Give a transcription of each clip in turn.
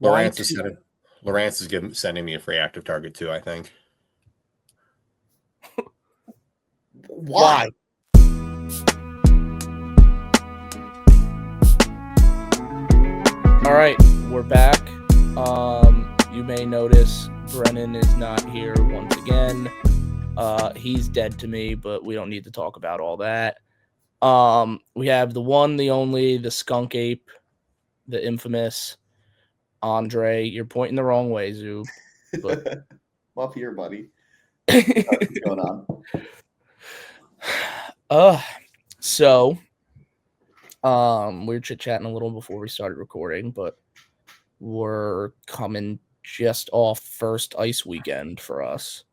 Lawrence is sending me a free active target too, I think. Why? All right, we're back. You may notice Brennan is not here once again. He's dead to me, but we don't need to talk about all that. We have the one, the only, the skunk ape, the infamous Andre. You're pointing the wrong way, Zub. But I'm up here, buddy. What's going on? So we were chit-chatting a little before we started recording, but we're coming just off first ice weekend for us.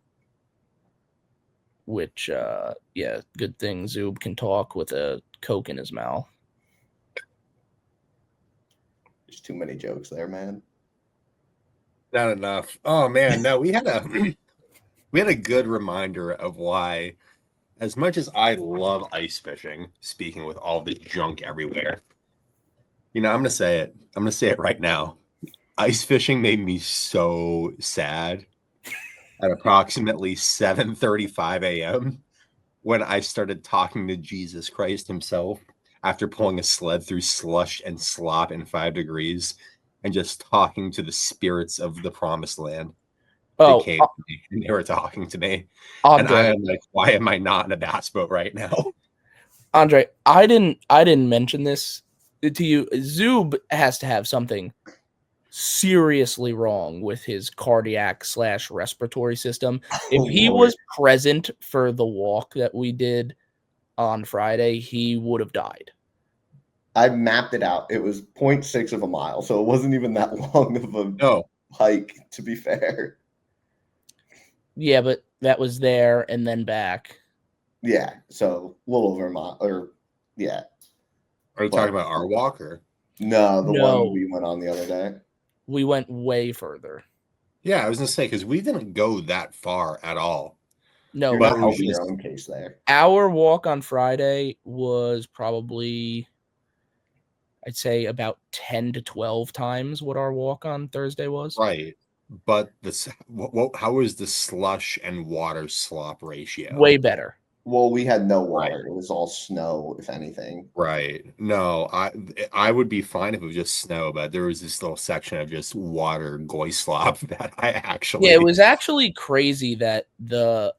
Which, good thing Zub can talk with a Coke in his mouth. There's too many jokes there, man. Not enough. Oh man, no, we had a good reminder of why, as much as I love ice fishing, speaking with all the junk everywhere, I'm gonna say it. I'm gonna say it right now. Ice fishing made me so sad at approximately 7:35 a.m. when I started talking to Jesus Christ himself after pulling a sled through slush and slop in 5 degrees and just talking to the spirits of the promised land. They came to me and they were talking to me. Andre, and I'm like, why am I not in a bass boat right now? Andre, I didn't mention this to you. Zub has to have something seriously wrong with his cardiac/respiratory system. If he was present for the walk that we did on Friday, he would have died. I mapped it out. It was 0.6 of a mile, so it wasn't even that long of a hike, to be fair. Yeah, but that was there and then back. Yeah, so a little over a mile, yeah. Are you talking about our walk or? No, the one we went on the other day. We went way further. Yeah, I was gonna say because we didn't go that far at all. No, but it was your own case there. Our walk on Friday was probably, I'd say, about 10 to 12 times what our walk on Thursday was. Right, but how is the slush and water slop ratio? Way better. Well, we had no water. Right. It was all snow, if anything. Right. No, I would be fine if it was just snow, but there was this little section of just water goy slop that I actually... Yeah, it was actually crazy that the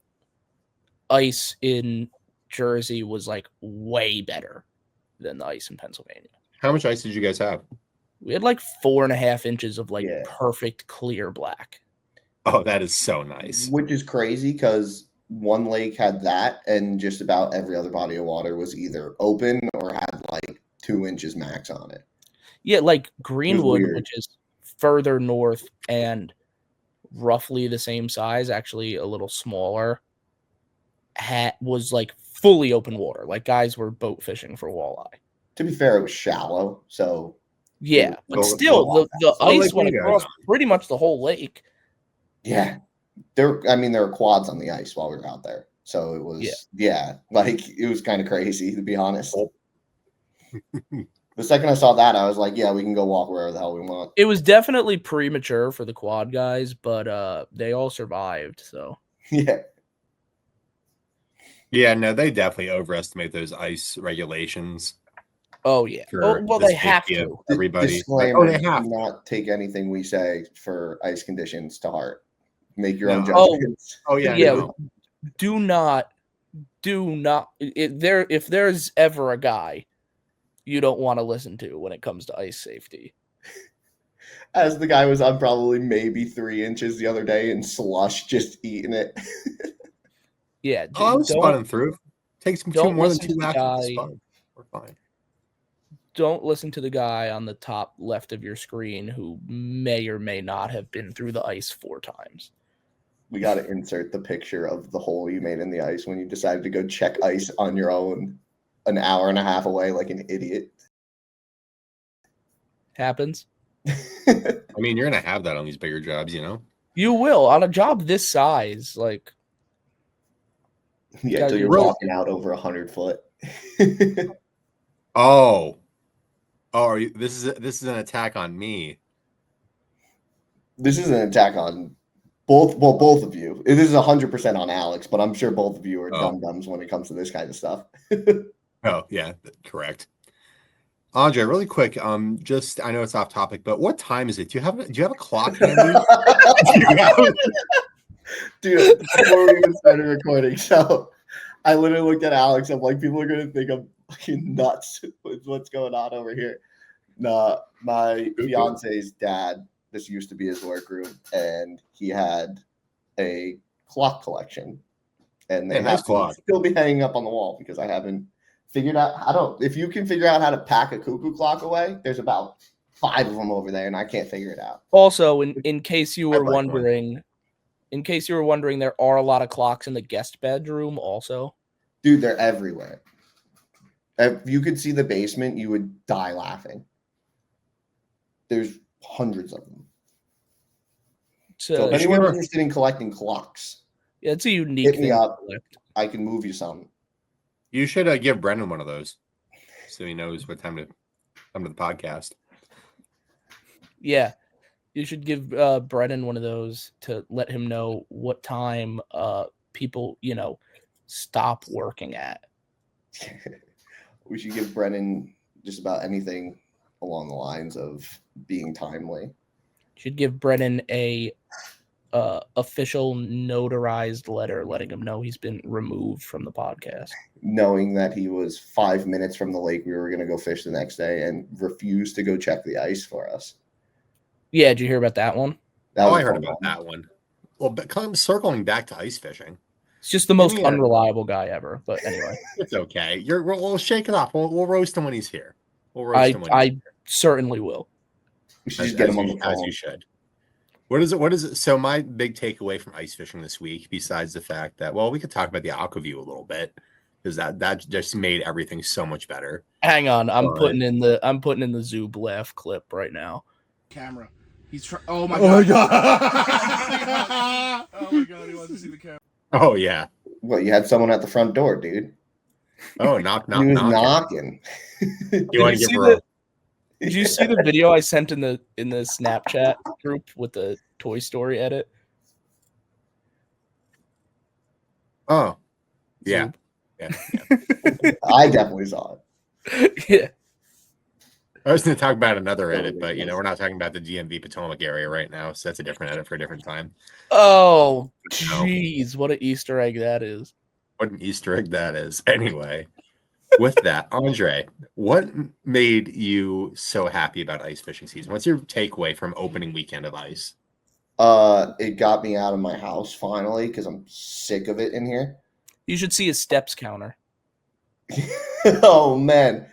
ice in Jersey was like way better than the ice in Pennsylvania. How much ice did you guys have? We had like 4.5 inches of like perfect clear black. Oh, that is so nice. Which is crazy because one lake had that, and just about every other body of water was either open or had like 2 inches max on it. Yeah, like Greenwood, which is further north and roughly the same size, actually a little smaller, was like fully open water. Like guys were boat fishing for walleye. To be fair, it was shallow, so yeah, but still, the ice went across pretty much the whole lake. Yeah. There were quads on the ice while we were out there. So it was, it was kind of crazy, to be honest. The second I saw that, I was like, yeah, we can go walk wherever the hell we want. It was definitely premature for the quad guys, but they all survived, so. Yeah. Yeah, no, they definitely overestimate those ice regulations. Oh, yeah. Well, they have to. Everybody. Disclaimer, they have to not take anything we say for ice conditions to heart. Make your own judgments. Oh yeah. Yeah. No. Do not. If there's ever a guy you don't want to listen to when it comes to ice safety. As the guy was on probably maybe 3 inches the other day in slush, just eating it. Yeah. I was spotting through. Takes more than 2 laps to spot. We're fine. Don't listen to the guy on the top left of your screen who may or may not have been through the ice 4 times. We got to insert the picture of the hole you made in the ice when you decided to go check ice on your own an hour and a half away like an idiot. Happens. I mean, you're going to have that on these bigger jobs, you know? You will. On a job this size, like... Yeah, until you're walking out over 100 foot. Oh, this is an attack on me. This is an attack on both of you. This is 100% on Alex, but I'm sure both of you are dum-dums when it comes to this kind of stuff. Oh, yeah, correct. Andre, really quick, just I know it's off topic, but what time is it? Do you have a clock handy? Dude, before we even started recording, so I literally looked at Alex. I'm like, people are gonna think I'm fucking nuts with what's going on over here. Nah, my fiance's dad, this used to be his workroom, and he had a clock collection. And they nice clock. Still be hanging up on the wall because I haven't figured out if you can figure out how to pack a cuckoo clock away, there's about 5 of them over there, and I can't figure it out. Also, in case you were wondering, there are a lot of clocks in the guest bedroom also. Dude, they're everywhere. If you could see the basement, you would die laughing. There's hundreds of them. So if anyone's interested in collecting clocks, yeah, it's a unique hit thing. Me up. I can move you some. You should give Brennan one of those so he knows what time to come to the podcast. Yeah, you should give Brennan one of those to let him know what time people, stop working at. We should give Brennan just about anything along the lines of being timely. Should give Brennan a official notarized letter letting him know he's been removed from the podcast. Knowing that he was 5 minutes from the lake we were going to go fish the next day and refused to go check the ice for us. Yeah, did you hear about that one? I heard about that one. Well, but circling back to ice fishing. It's just the most unreliable guy ever, but anyway. It's okay. We'll shake it off. We'll roast him when he's here. We'll roast him when he's here. Certainly will. We should just get him on the phone. As you should. What is it? So my big takeaway from ice fishing this week, besides the fact that, well, we could talk about the AquaView a little bit, because that just made everything so much better. Hang on, I'm putting in the Zub laugh clip right now. Camera. He's trying. Oh my god. Oh my god. He wants to see the camera. Oh yeah. What, you had someone at the front door, dude? Oh, knock. He was knocking. You want to give her? Did you see the video I sent in the Snapchat group with the Toy Story edit? Oh, yeah. Yeah. I definitely saw it. Yeah. I was going to talk about another edit, but we're not talking about the DMV Potomac area right now, so that's a different edit for a different time. Oh, jeez, what an Easter egg that is! What an Easter egg that is. Anyway, with that, Andre, what made you so happy about ice fishing season? What's your takeaway from opening weekend of ice? It got me out of my house finally because I'm sick of it in here. You should see his steps counter. Oh man!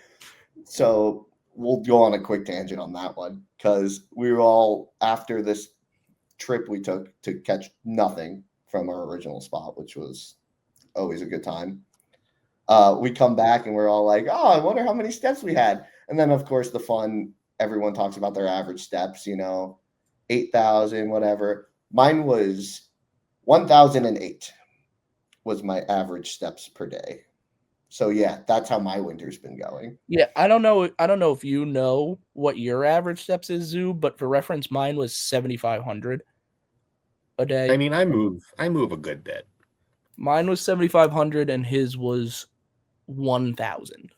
So we'll go on a quick tangent on that one because we were all after this trip we took to catch nothing from our original spot, which was always a good time. We come back and we're all like, oh, I wonder how many steps we had. And then, of course, the fun, everyone talks about their average steps, 8,000, whatever. Mine was 1,008 was my average steps per day. So, yeah, that's how my winter's been going. Yeah, I don't know if you know what your average steps is, Zoo, but for reference, mine was 7,500 a day. I mean, I move a good bit. Mine was 7,500 and his was 1,000.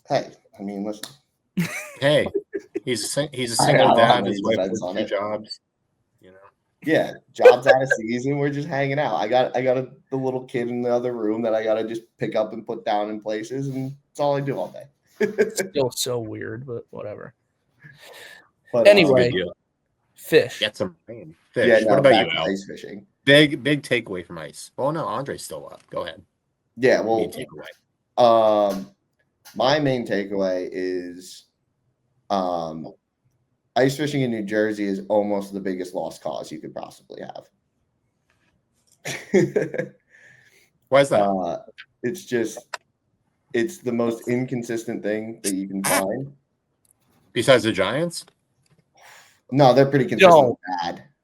Hey, I mean, listen. Hey, he's a single dad. His wife has 2 jobs. Yeah, job's out of season. We're just hanging out. I got the little kid in the other room that I got to just pick up and put down in places, and that's all I do all day. Still so weird, but whatever. But anyway, fish. Get some rain. Fish. Yeah, what about you, Al? Ice fishing. Big takeaway from ice. Well, no, Andre's still up. Go ahead. Yeah, well, main takeaway. My main takeaway is, ice fishing in New Jersey is almost the biggest lost cause you could possibly have. Why is that? It's the most inconsistent thing that you can find. Besides the Giants? No, they're pretty consistent.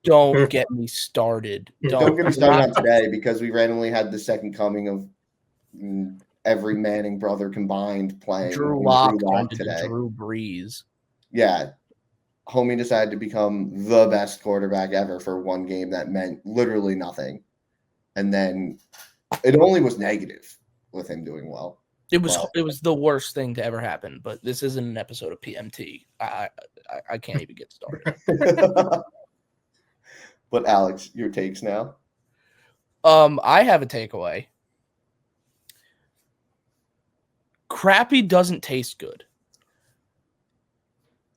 Don't get me started. Don't get me started on today because we randomly had the second coming of every Manning brother combined playing. Drew Lock today. Drew Brees. Yeah. homie decided to become the best quarterback ever for one game that meant literally nothing. And then it only was negative with him doing well. It was the worst thing to ever happen, but this isn't an episode of PMT. I can't even get started. But Alex, your takes now? I have a takeaway. Crappy doesn't taste good.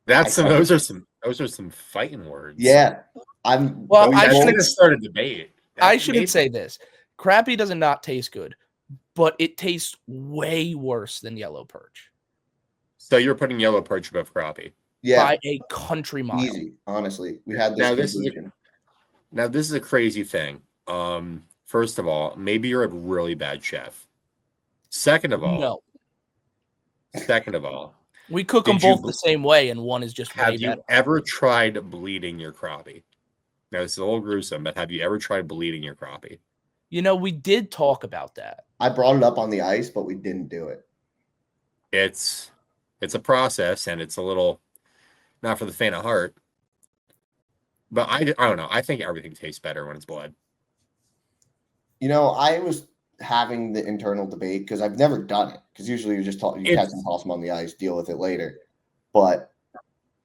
Those are some fighting words. Yeah. Well, I shouldn't start a debate. I shouldn't say this. Crappy does not taste good, but it tastes way worse than yellow perch. So you're putting yellow perch above crappie? Yeah. By a country mile. Easy, honestly. We had this Now this is a crazy thing. First of all, maybe you're a really bad chef. Second of all, we cook them both the same way, and one is just have way you better. ever tried bleeding your crappie? Now this is a little gruesome, but have you ever tried bleeding your crappie? You know, we did talk about that. I brought it up on the ice, but we didn't do it. It's a process, and it's a little not for the faint of heart. But I don't know. I think everything tastes better when it's bled. You know, I was having the internal debate because I've never done it. Because usually you just catch and toss them on the ice, deal with it later. But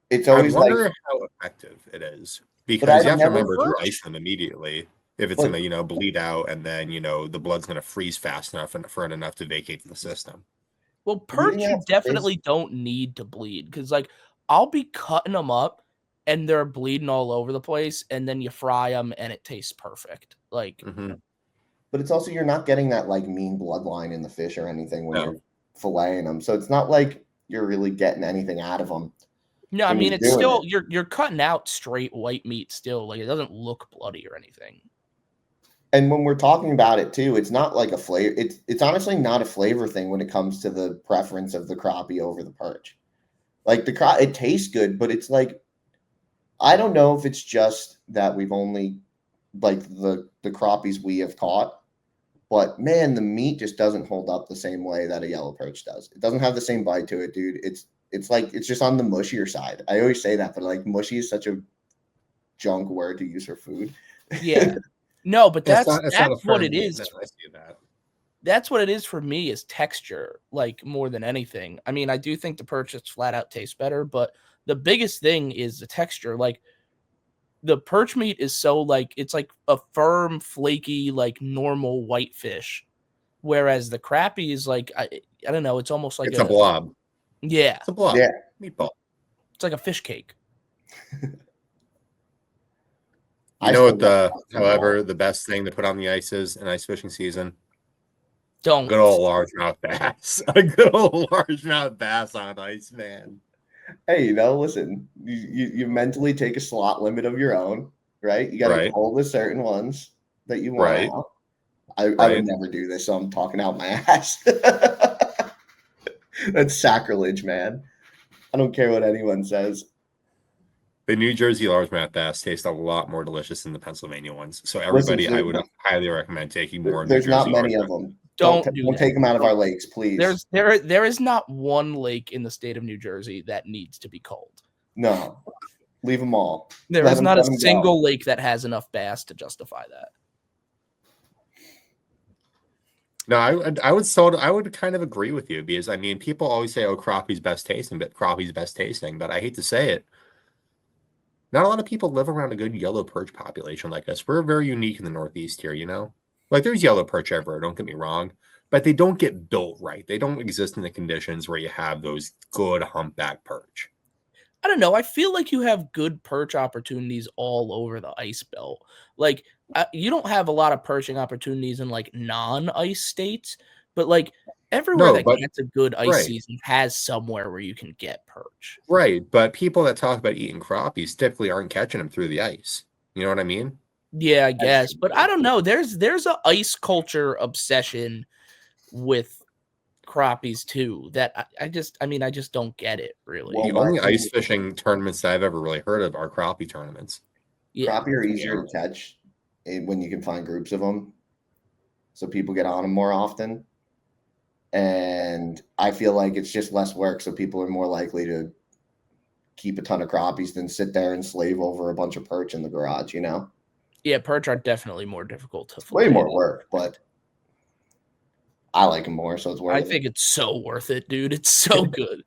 it's always I wonder how effective it is, because you have to remember to ice them immediately if it's going to bleed out, and then the blood's going to freeze fast enough and for it enough to vacate the system. Well, perch you definitely don't need to bleed, because like I'll be cutting them up and they're bleeding all over the place, and then you fry them and it tastes perfect. Like, but it's also you're not getting that like mean bloodline in the fish or anything when you're filleting them, so it's not like you're really getting anything out of them. No, I mean it's still you're cutting out straight white meat still. Like it doesn't look bloody or anything. And when we're talking about it too, it's not like a flavor. It's honestly not a flavor thing when it comes to the preference of the crappie over the perch. Like it tastes good, but it's like I don't know if it's just that we've only like the crappies we have caught, but man, the meat just doesn't hold up the same way that a yellow perch does. It doesn't have the same bite to it, dude. It's like it's just on the mushier side. I always say that, but like mushy is such a junk word to use for food. Yeah. No, but that's what it is. I see that. That's what it is for me, is texture, like more than anything. I mean, I do think the perch just flat out tastes better, but the biggest thing is the texture. Like the perch meat is so like it's like a firm, flaky, like normal white fish, whereas the crappie is like I don't know. It's almost like it's a blob. Yeah, it's a blob. Yeah, meatball. It's like a fish cake. You know what however, the best thing to put on the ice is in ice fishing season? Don't. Good old largemouth bass. A good old largemouth bass on ice, man. Hey, listen, you mentally take a slot limit of your own, right? You got to hold the certain ones that you want out. I would never do this, so I'm talking out my ass. That's sacrilege, man. I don't care what anyone says. The New Jersey largemouth bass taste a lot more delicious than the Pennsylvania ones. So everybody, I would highly recommend taking more. There's not many of them. Don't take them out of our lakes, please. There is not one lake in the state of New Jersey that needs to be culled. No, leave them all. There is not a single lake that has enough bass to justify that. No, I would kind of agree with you, because I mean, people always say, "Oh, crappie's best tasting," but crappie's best tasting. But I hate to say it, not a lot of people live around a good yellow perch population like us. We're very unique in the Northeast here, Like there's yellow perch everywhere, don't get me wrong, but they don't get built right. They don't exist in the conditions where you have those good humpback perch. I don't know. I feel like you have good perch opportunities all over the ice belt. Like you don't have a lot of perching opportunities in like non-ice states, but like everywhere gets a good ice season has somewhere where you can get perch. Right, but people that talk about eating crappies typically aren't catching them through the ice. You know what I mean? Yeah, I guess, but I don't know. There's a ice culture obsession with crappies too that I just don't get it really. The only ice fishing tournaments that I've ever really heard of are crappie tournaments. Yeah. Crappie are easier to catch when you can find groups of them, so people get on them more often. And I feel like it's just less work, so people are more likely to keep a ton of crappies than sit there and slave over a bunch of perch in the garage, you know? Yeah, perch are definitely more difficult to Way fillet. more work, but I like them more, so it's worth I it. think it's so worth it, dude. It's so good.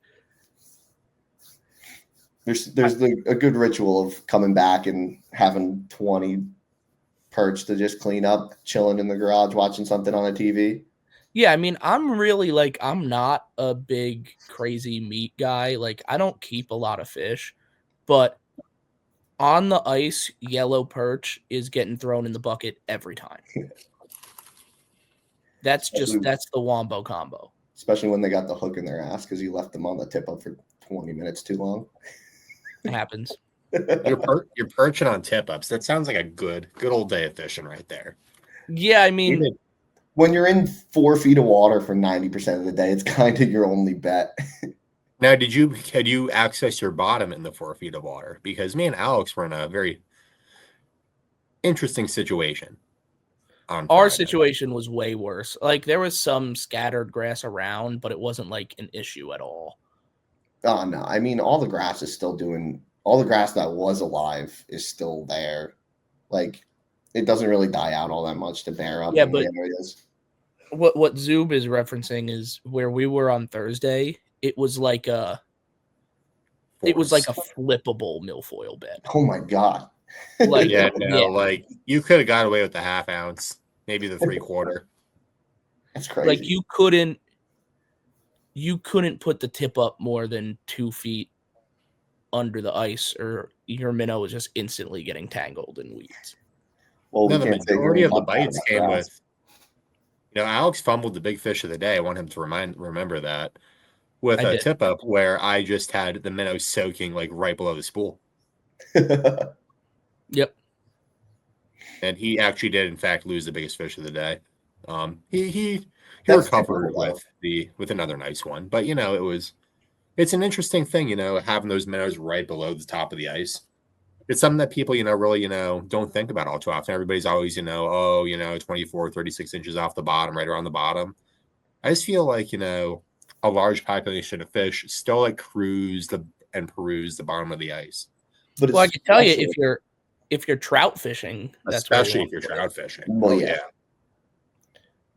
There's a good ritual of coming back and having 20 perch to just clean up, chilling in the garage, watching something on a TV. Yeah, I mean, I'm really like, I'm not a big crazy meat guy. Like, I don't keep a lot of fish, but on the ice, yellow perch is getting thrown in the bucket every time. That's the Wombo combo. Especially when they got the hook in their ass because you left them on the tip up for 20 minutes too long. It happens. You're perching on tip ups. That sounds like a good old day of fishing right there. Yeah, I mean, when you're in 4 feet of water for 90% of the day, it's kind of your only bet. Now, had you access your bottom in the 4 feet of water? Because me and Alex were in a very interesting situation. On our Friday. situation was way worse. Like, there was some scattered grass around, but it wasn't like an issue at all. Oh no, I mean all the grass that was alive is still there. Like, it doesn't really die out all that much to bear up in the areas. What Zub is referencing is where we were on Thursday. It was like a flippable milfoil bed. Oh my god! Like, like you could have got away with the half ounce, maybe the 3/4. That's crazy. Like you couldn't put the tip up more than 2 feet under the ice, or your minnow was just instantly getting tangled in weeds. Well, the majority of the bites came with. Alex fumbled the big fish of the day. I want him to remember that with a tip up where I just had the minnow soaking like right below the spool. Yep. And he actually did, in fact, lose the biggest fish of the day. He recovered with another nice one, but it's an interesting thing, having those minnows right below the top of the ice. It's something that people, really, don't think about all too often. Everybody's always, 24, 36 inches off the bottom, right around the bottom. I just feel like, a large population of fish still like peruse the bottom of the ice. But I can tell you, if you're trout fishing, especially if you're trout fishing. Well, yeah.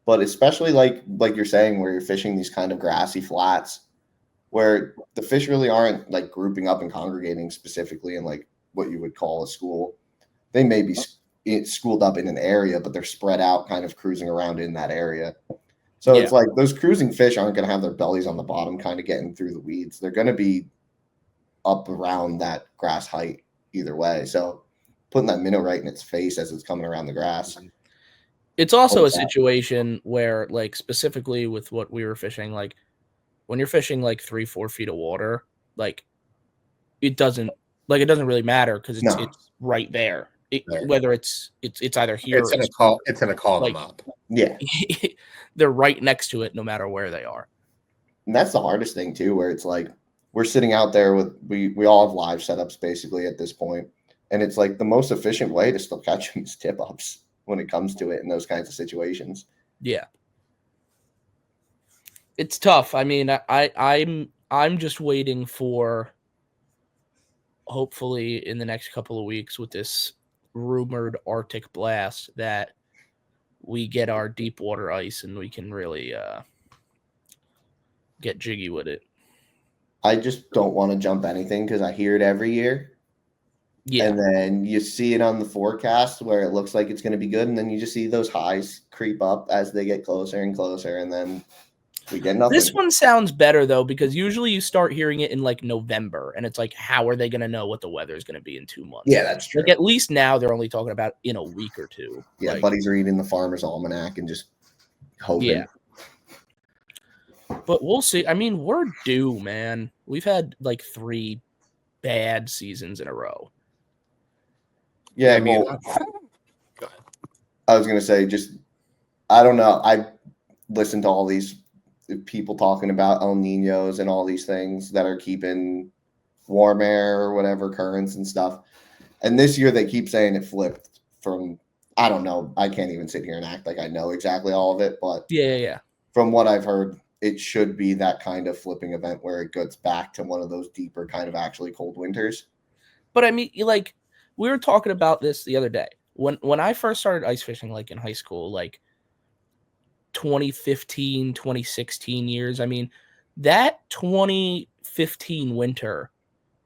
But especially like you're saying, where you're fishing these kind of grassy flats, where the fish really aren't like grouping up and congregating specifically in like what you would call a school. They may be schooled up in an area, but they're spread out, kind of cruising around in that area. So it's like those cruising fish aren't going to have their bellies on the bottom, kind of getting through the weeds. They're going to be up around that grass height either way. So putting that minnow right in its face as it's coming around the grass. It's also a situation where, like, specifically with what we were fishing, like when you're fishing like 3-4 feet of water, like it doesn't really matter because it's right there. Whether it's either here, it's gonna call them up. Yeah, they're right next to it, no matter where they are. And that's the hardest thing too, where it's like we're sitting out there with we all have live setups basically at this point, and it's like the most efficient way to still catch them is tip ups when it comes to it in those kinds of situations. Yeah, it's tough. I mean, I'm just waiting for, hopefully in the next couple of weeks with this rumored Arctic blast, that we get our deep water ice and we can really get jiggy with it. I just don't want to jump anything because I hear it every year. Yeah. And then you see it on the forecast where it looks like it's going to be good. And then you just see those highs creep up as they get closer and closer. And then we get nothing. This one sounds better, though, because usually you start hearing it in like November. And it's like, how are they going to know what the weather is going to be in 2 months? Yeah, that's true. Like, at least now they're only talking about in a week or two. Yeah, like, buddy's reading the Farmer's Almanac and just hoping. Yeah. But we'll see. I mean, we're due, man. We've had like 3 bad seasons in a row. Yeah, I mean, I was going to say, I don't know. I listened to all these people talking about El Niños and all these things that are keeping warm air or whatever, currents and stuff. And this year they keep saying it flipped from, I don't know. I can't even sit here and act like I know exactly all of it. But yeah. From what I've heard, it should be that kind of flipping event where it gets back to one of those deeper kind of actually cold winters. But I mean, like, we were talking about this the other day. When I first started ice fishing, like in high school, like 2015, 2016 years, I mean, that 2015 winter,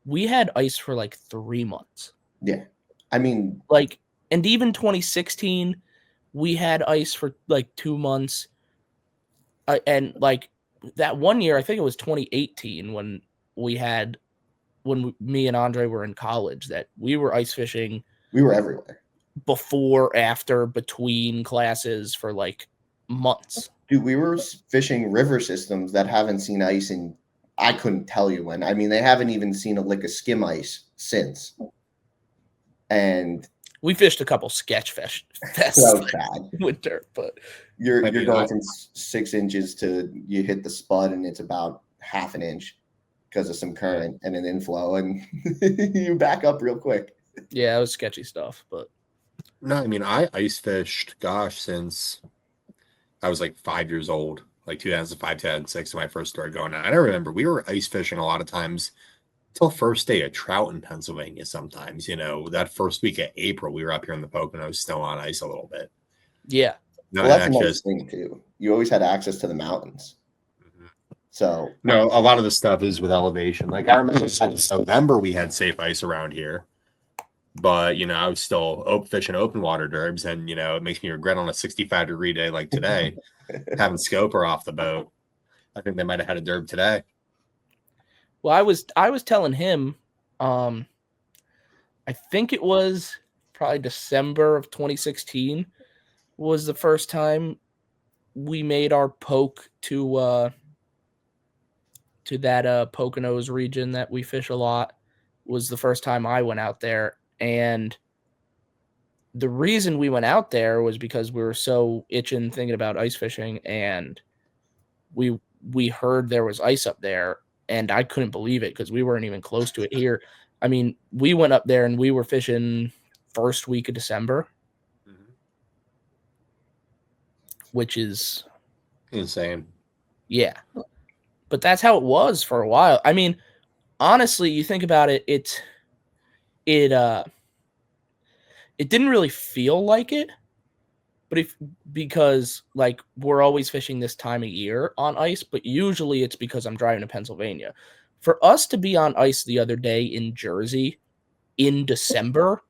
we had ice for like 3 months. Yeah. I mean, Like, and even 2016, we had ice for like 2 months. And like that one year, I think it was 2018 when me and Andre were in college, that we were ice fishing. we were everywhere. Before, after, between classes for like months. Dude, we were fishing river systems that haven't seen ice in, I couldn't tell you when. I mean, they haven't even seen a lick of skim ice since. And We fished a couple sketch fests that was bad. winter, but You're mean, going from 6 inches to you hit the spud and it's about half an inch because of some current and an inflow, and you back up real quick. yeah, it was sketchy stuff. But No, I mean, I ice fished, gosh, since I was like 5 years old, like 2005, 2006, when I first started going out. I remember we were ice fishing a lot of times till first day of trout in Pennsylvania sometimes. You know, that first week of April, we were up here in the Poconos still on ice a little bit. yeah, No, Well, that's not a nice just, thing too. You always had access to the mountains. So no, a lot of the stuff is with elevation. Like I remember in November, we had safe ice around here. But, you know, I was still fishing open water derbs, and, you know, it makes me regret on a 65-degree day like today, having Scoper off the boat. I think they might have had a derb today. well, I was telling him, I think it was probably December of 2016 was the first time we made our poke to that Poconos region that we fish a lot. Was the first time I went out there. And the reason we went out there was because we were so itching thinking about ice fishing, and we heard there was ice up there, and I couldn't believe it because we weren't even close to it here. I mean, we went up there and we were fishing first week of December, which is Insane. yeah. But that's how it was for a while. I mean, honestly, you think about it, it didn't really feel like it, but because like we're always fishing this time of year on ice, but usually it's because I'm driving to Pennsylvania. For us to be on ice the other day in Jersey in December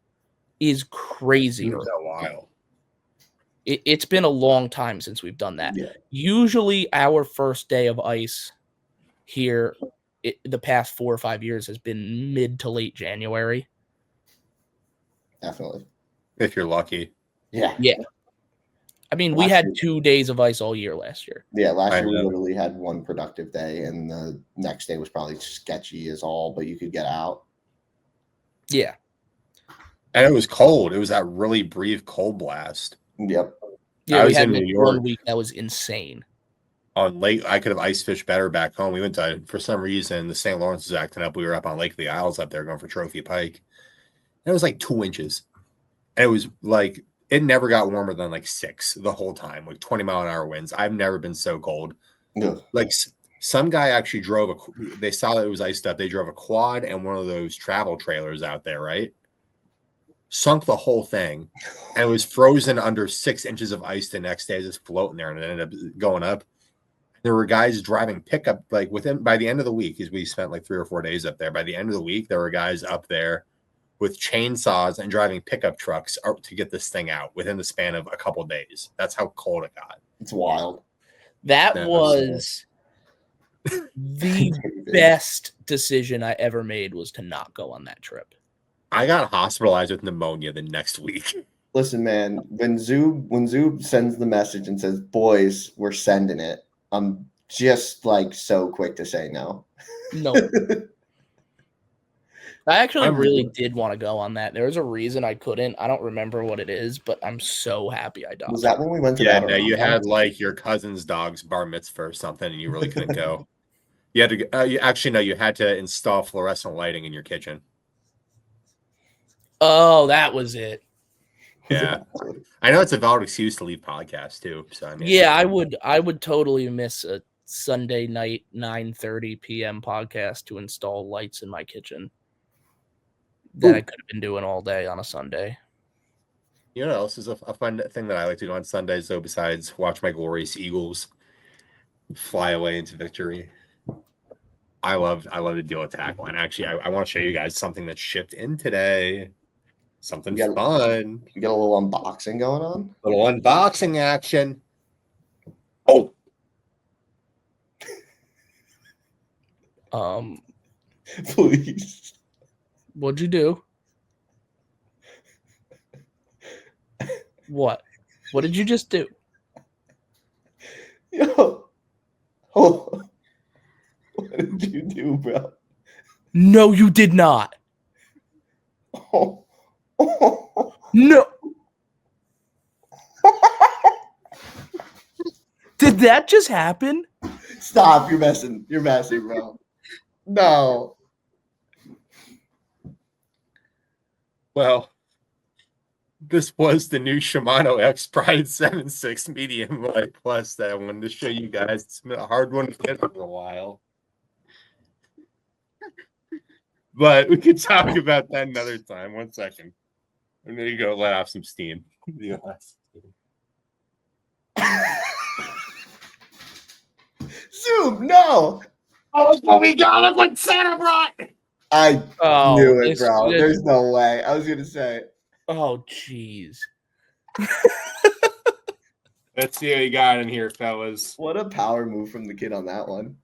is crazy. It was a while. It's been a long time since we've done that. Yeah. Usually our first day of ice here the past 4 or 5 years has been mid to late January. definitely. If you're lucky. Yeah. Yeah. I mean, we Last had year. 2 days of ice all year last year. Yeah, last I year we know. literally had one productive day, and the next day was probably sketchy as all, but you could get out. Yeah. And it was cold. It was that really brief cold blast. Yep. Yeah, I we was had in New like York. 1 week that was insane. On Lake, I could have ice fished better back home. We went to, for some reason, the St. Lawrence was acting up. We were up on Lake of the Isles up there going for trophy pike. And it was like 2 inches. And it was like, it never got warmer than like 6 the whole time, like 20-mile-an-hour winds. I've never been so cold. Ugh. Like some guy actually they saw that it was iced up. They drove a quad and one of those travel trailers out there, right? Sunk the whole thing. And it was frozen under 6 inches of ice the next day, just floating there, and it ended up going up. There were guys driving pickup, like by the end of the week, because we spent like 3 or 4 days up there. By the end of the week, there were guys up there with chainsaws and driving pickup trucks to get this thing out within the span of a couple of days. That's how cold it got. It's wild. That Yeah, was the best decision I ever made, was to not go on that trip. I got hospitalized with pneumonia the next week. Listen, man, when Zub sends the message and says, "Boys, we're sending it," I'm just like so quick to say no. No. I actually I'm- really did want to go on that. There was a reason I couldn't. I don't remember what it is, but I'm so happy I Was died. that when we went to Yeah, that? no, you Around? had like your cousin's dog's bar mitzvah or something, and you really couldn't go. You had to. You had to install fluorescent lighting in your kitchen. Oh, that was it. Yeah, I know it's a valid excuse to leave podcasts too. So I mean, Yeah, I would totally miss Sunday night 9:30 p.m. podcast to install lights in my kitchen that I could have been doing all day on a Sunday. You know what else is a fun thing that I like to do on Sundays, though, besides watch my glorious Eagles fly away into victory? I love to deal with tackle. And actually, I want to show you guys something that shipped in today. Something fun. You got a little unboxing going on? Little unboxing action. Oh. Please. What'd you do? What? What did you just do? Yo. Oh. What did you do, bro? No, you did not. Oh. Oh. No. Did that just happen? Stop. You're messing. You're messing, bro. No. Well, this was the new Shimano X Pride 7.6 Medium Light Plus that I wanted to show you guys. It's been a hard one to get for a while. But we could talk about that another time. 1 second. I'm going to go let off some steam. Zoom, no. Oh, we got it like Santa brought. I knew it, this- bro. this- There's no way. I was going to say. Oh, jeez. Let's see what you got in here, fellas. What a power move from the kid on that one.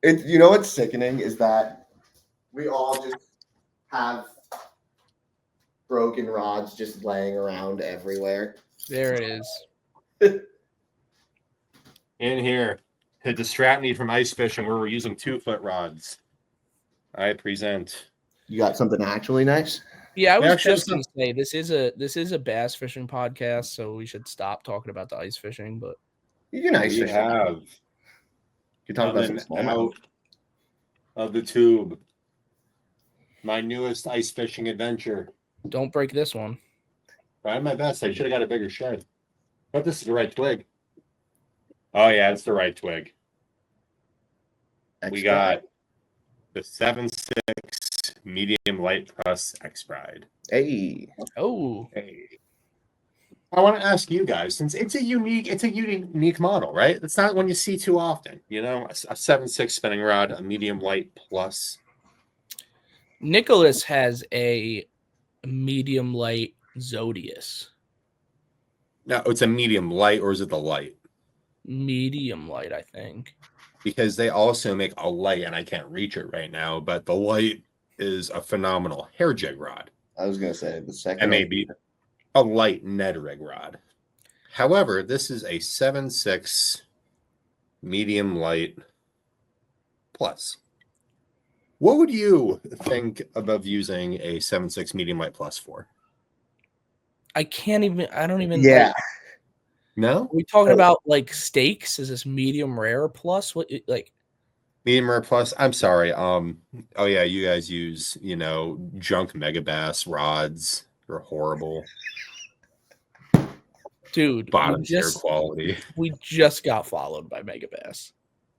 You know what's sickening is that we all just have broken rods just laying around everywhere. There it is. In here, the distract me from ice fishing where we're using 2-foot rods. I present. You got something actually nice? Yeah, I was Actually, just gonna say this is a bass fishing podcast, so we should stop talking about the ice fishing. But You can ice We fish. have You talk about coming some smallmouth. out of the tube my newest ice fishing adventure. don't break this one. Tried my best. I should have got a bigger shed. But this is the right twig. Oh yeah, it's the right twig. We Extra. got the 7.6 medium light plus X Pride. Hey. Oh, Hey. I want to ask you guys, since it's a unique model, right? It's not one you see too often. You know, a 7.6 spinning rod, a medium light plus. Nicholas has a medium light Zodius. No, it's a medium light, or is it the light? Medium light, I think. Because they also make a light, and I can't reach it right now, but the light is a phenomenal hair jig rod. I was gonna say the second. And maybe a light Ned rig rod. However, this is a 7.6 medium light plus. What would you think about using a 7.6 medium light plus for? I don't even. Yeah. Like, No? are we talking about like steaks? Is this medium rare plus? What like? Medium rare plus. I'm sorry. Oh yeah, you guys use, junk megabass rods. They're horrible. Dude, Bottom tier quality. we just got followed by Megabass.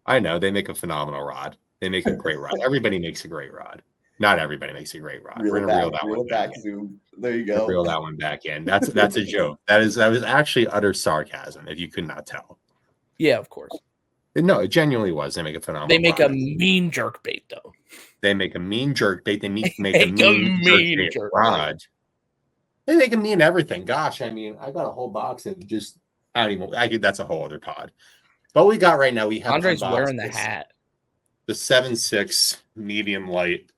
I know they make a phenomenal rod. They make a great rod. Everybody makes a great rod. Not everybody makes a great rod. We're gonna reel that one back in. Zoom. There you go. Reel that one back in. That's a joke. That was actually utter sarcasm, if you could not tell. Yeah, of course. No, it genuinely was. They make a phenomenal. They make a rod. mean jerk bait though. They make a mean jerk bait. They make a Make mean a jerk mean bait jerk rod. They make a mean everything. Gosh, I mean, I got a whole box of just. That's a whole other pod. But we got right now. We have Andre's unboxed wearing the this. hat. The 7.6 medium light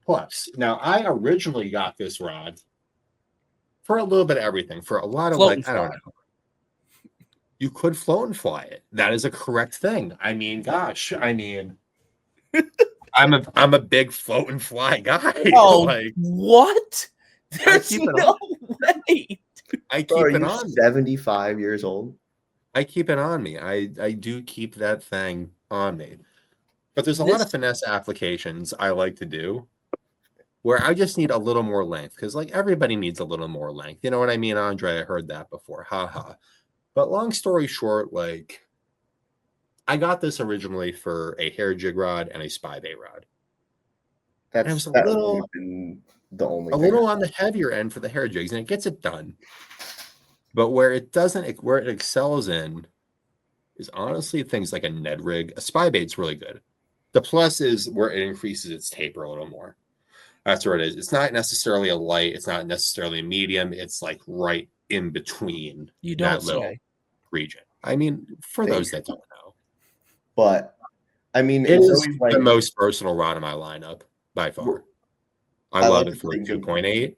plus. Now, I originally got this rod for a little bit of everything, for a lot of Float and I don't know. You could float and fly it. That is a correct thing. I mean, gosh, I'm a big float and fly guy. Oh, what? There's keep it no way. I keep Bro, it you're on. 75 years old. I keep it on me. I do keep that thing on me. But there's a lot of finesse applications I like to do where I just need a little more length, because like everybody needs a little more length. You know what I mean, Andre? I heard that before. Ha ha. But long story short, like I got this originally for a hair jig rod and a spy bait rod. And it was That would have been the only a thing little on the heavier end for the hair jigs, and it gets it done. But where it excels in is honestly things like a Ned rig. A spy bait's really good. The plus is where it increases its taper a little more. That's where it is. It's not necessarily a light. It's not necessarily a medium. It's like right in between that little region. I mean, for those that don't know. But, I mean, it it's is always like the most versatile rod in my lineup by far. I love it for 2.8.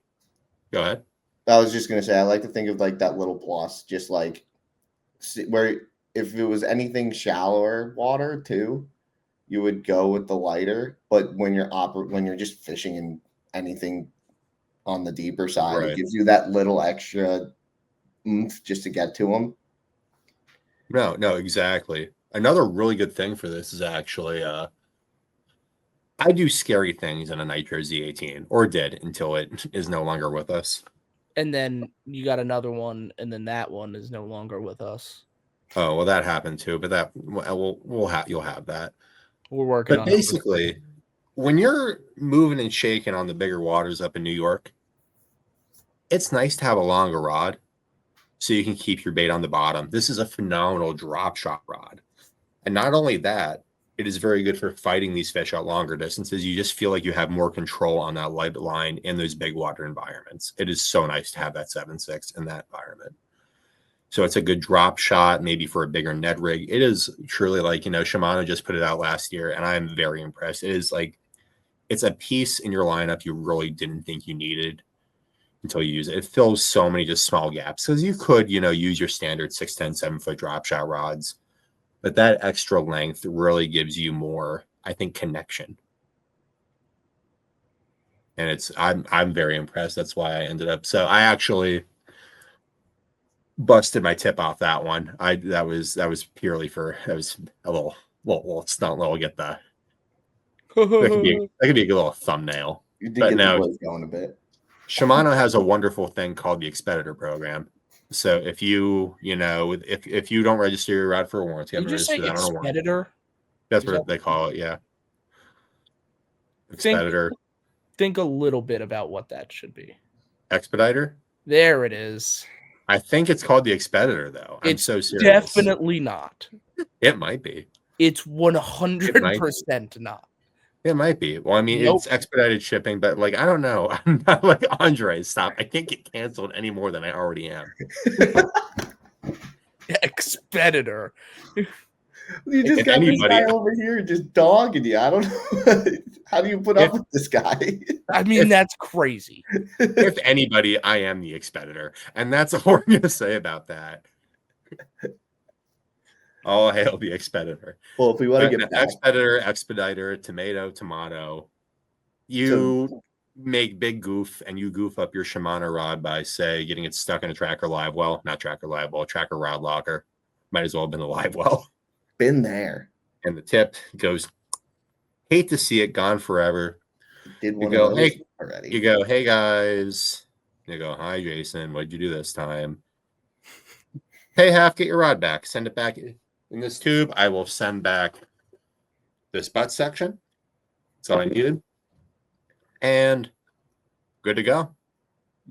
Go ahead. I was just going to say, I like to think of like that little plus, just like where if it was anything shallower water too, you would go with the lighter. But when you're just fishing in anything on the deeper side, it gives you that little extra oomph just to get to them. No, exactly. Another really good thing for this is actually I do scary things in a Nitro Z18, or did until it is no longer with us. And then you got another one, and then that one is no longer with us. Oh, well, that happened too, but that you'll have that. We're working on it. But basically, when you're moving and shaking on the bigger waters up in New York, it's nice to have a longer rod so you can keep your bait on the bottom. This is a phenomenal drop shot rod. And not only that, it is very good for fighting these fish out longer distances. You just feel like you have more control on that light line in those big water environments. It is so nice to have that 7.6 in that environment. So it's a good drop shot, maybe for a bigger Ned rig. It is truly like, Shimano just put it out last year, and I'm very impressed. It is like, it's a piece in your lineup you really didn't think you needed until you use it. It fills so many just small gaps because you could, use your standard 6'10", 7-foot drop shot rods. But that extra length really gives you more, I think, connection. And I'm very impressed. That's why I ended up. So I actually busted my tip off that one. That was purely for, that was a little stunt little get the that could be a good little thumbnail. You did get the voice going a bit. Shimano has a wonderful thing called the Expeditor program. So if you don't register your rod for a warranty, did you say Expeditor? That's what they call it. Yeah. Expeditor. Think a little bit about what that should be. Expediter? There it is. I think it's called the Expeditor, though. I'm so serious. Definitely not. It might be. It's 100% not. It might be. Well, I mean, It's expedited shipping, but I don't know. I'm not like Andre. Stop. I can't get canceled any more than I already am. Expeditor. You just got this guy over here just dogging you. I don't know. How do you put up with this guy? I mean, that's crazy. If anybody, I am the Expeditor. And that's all we're going to say about that. All hail the Expeditor. Well, if we want to get back. Expediter, tomato. You make big goof, and you goof up your Shimano rod by, say, getting it stuck in a tracker live well. Not tracker live well, tracker rod locker. Might as well have been a live well. Been there. And the tip goes, hate to see it, gone forever. Did you go, hey, already. You go, hey guys. You go, hi Jason, what'd you do this time? Hey, Half, get your rod back. Send it back in this tube. I will send back this butt section. That's all I needed. And good to go.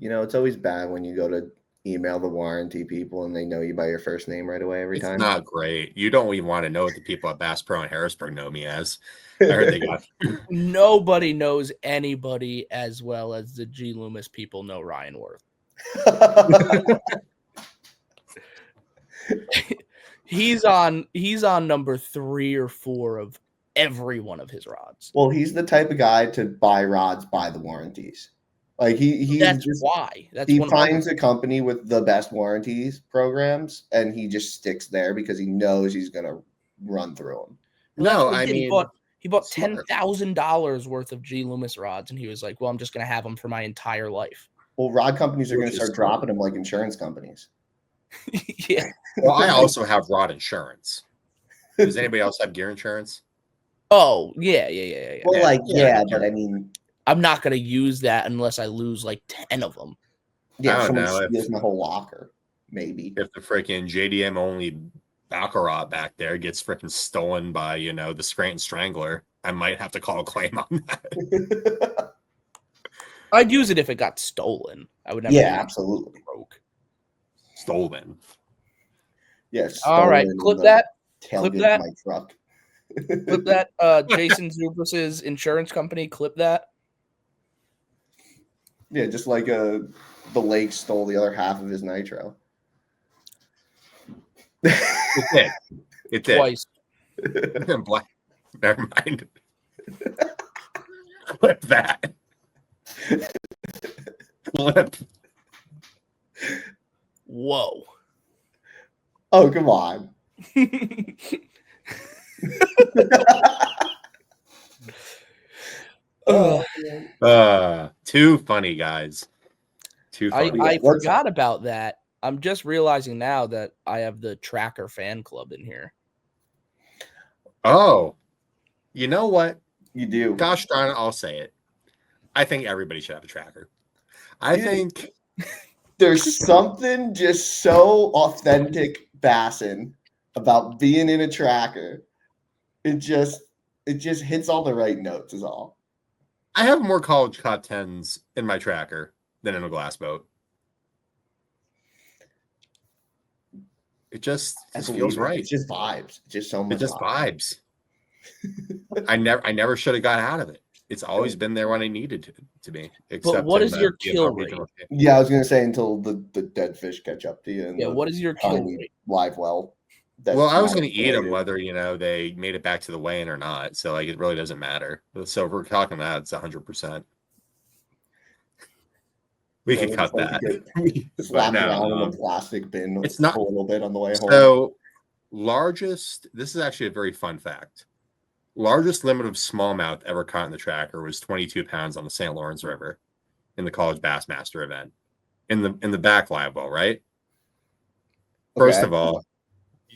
It's always bad when you go to email the warranty people and they know you by your first name right away every time. It's not great. You don't even want to know what the people at Bass Pro and Harrisburg know me as. I heard they got Nobody knows anybody as well as the G Loomis people know Ryan Worth. He's on number 3 or 4 of every one of his rods. Well, he's the type of guy to buy rods by the warranties. Like he finds a company with the best warranties programs, and he just sticks there because he knows he's gonna run through them. No, I mean he bought $10,000 worth of G Loomis rods, and he was like, "Well, I'm just gonna have them for my entire life." Well, rod companies are gonna start dropping them like insurance companies. Yeah. Well, I also have rod insurance. Does anybody else have gear insurance? Oh, yeah. Well, but I mean, I'm not going to use that unless I lose like 10 of them. Yeah, someone steals my whole locker, maybe. If the freaking JDM only baccarat back there gets freaking stolen by, the Scranton Strangler, I might have to call a claim on that. I'd use it if it got stolen. I would never. Yeah, use it absolutely. broke. Stolen. Yes. All right, clip that. Clip Tailgate that. my truck. Clip that. Jason Zubris' insurance company. Clip that. Yeah, just like the lake stole the other half of his nitro. It did. It did. Twice. Black. Never mind. Clip that. Clip. Whoa. Oh, come on. Too funny, guys. Too funny. I forgot about that. I'm just realizing now that I have the Tracker fan club in here. Oh, you know what? You do. Gosh darn it, I'll say it. I think everybody should have a tracker. I think there's something just so authentic Bassin about being in a tracker. It just hits all the right notes is all. I have more college top tens in my tracker than in a glass boat. It just feels right. It's just vibes. It's just so much. It's just vibes. I never should have got out of it. It's always been there when I needed to be. But what is your kill rate? Yeah, I was gonna say until the dead fish catch up to you. Yeah, what is your kill rate? Live well. Well, I was going to eat them whether, they made it back to the weigh-in or not. So, it really doesn't matter. So, if we're talking that, it's 100%. We could cut that. Slap around in a plastic bin. It's not a little bit on the way home. So, this is actually a very fun fact. Largest limit of smallmouth ever caught in the tracker was 22 pounds on the St. Lawrence River in the College Bassmaster event. In the back live well, right? First of all,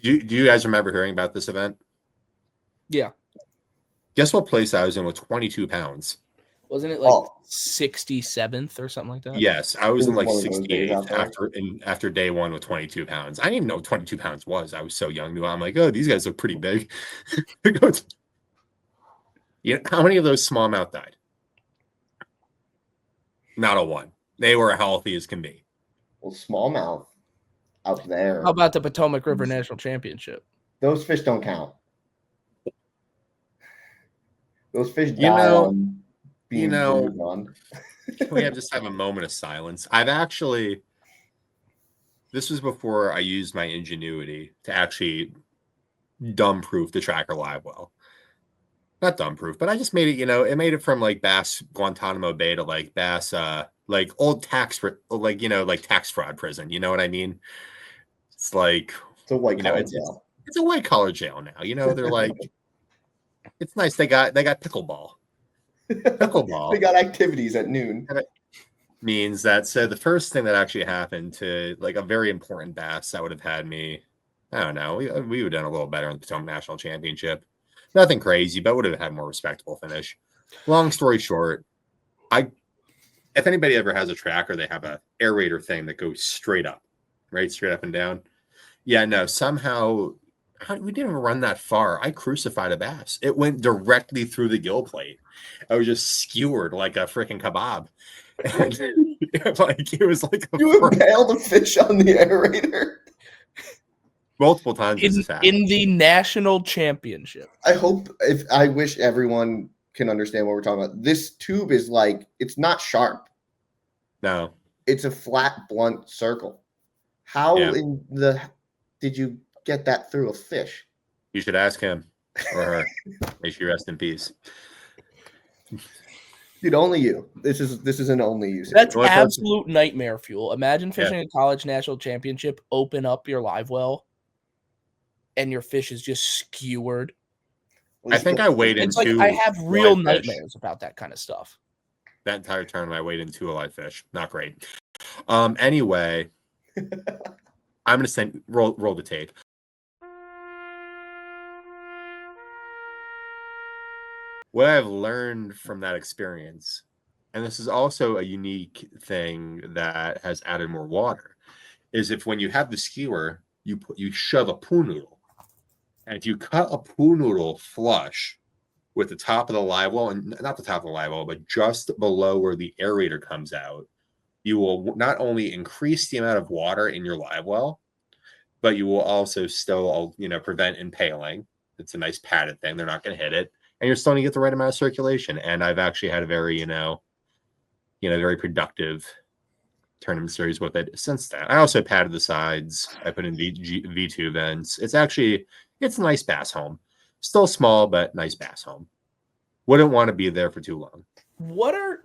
do you guys remember hearing about this event? Yeah. Guess what place I was in with 22 pounds? Wasn't it like 67th or something like that? Yes, I was in like 68th after day one with 22 pounds. I didn't even know what 22 pounds was. I was so young. I'm like, oh, these guys look pretty big. How many of those smallmouth died? Not a one. They were healthy as can be. Well, smallmouth out there. How about the Potomac River National Championship? Those fish don't count. Those fish die on being on. We just have a moment of silence. This was before I used my ingenuity to actually dumb-proof the tracker live well. Not dumb-proof, but I just made it, it made it from like Bass Guantanamo Bay to like Bass, like old tax fraud prison. You know what I mean? It's like it's a white collar jail. It's a white collar jail now. They're like, it's nice. They got pickleball. Pickleball. They got activities at noon. Means that the first thing that actually happened to like a very important bass that would have had me, I don't know, we would have done a little better in the Potomac National Championship. Nothing crazy, but would have had a more respectable finish. Long story short, if anybody ever has a tracker, they have a aerator thing that goes straight up, right? Straight up and down. Yeah, no, somehow we didn't even run that far. I crucified a bass. It went directly through the gill plate. I was just skewered like a freaking kebab. And, it was like you impaled a fish on the aerator multiple times in the national championship. I wish everyone can understand what we're talking about. This tube is like, it's not sharp. No, it's a flat, blunt circle. How did you get that through a fish? You should ask him or her. May she rest in peace. Dude, only you. This is an only you. That's absolute nightmare fuel. Imagine fishing a college national championship, open up your live well, and your fish is just skewered. I think I weighed in two. I have real nightmares about that kind of stuff. That entire tournament, I weighed in 2 live fish. Not great. Anyway, I'm gonna roll the tape. What I've learned from that experience, and this is also a unique thing that has added more water, is if when you have the skewer, you shove a pool noodle And if you cut a pool noodle flush with the top of the live well, and not the top of the live well, but just below where the aerator comes out, you will not only increase the amount of water in your live well, but you will also still, prevent impaling. It's a nice padded thing. They're not going to hit it. And you're still going to get the right amount of circulation. And I've actually had a very, very productive tournament series with it since then. I also padded the sides. I put in V2 vents. It's a nice bass home. Still small, but nice bass home. Wouldn't want to be there for too long. What are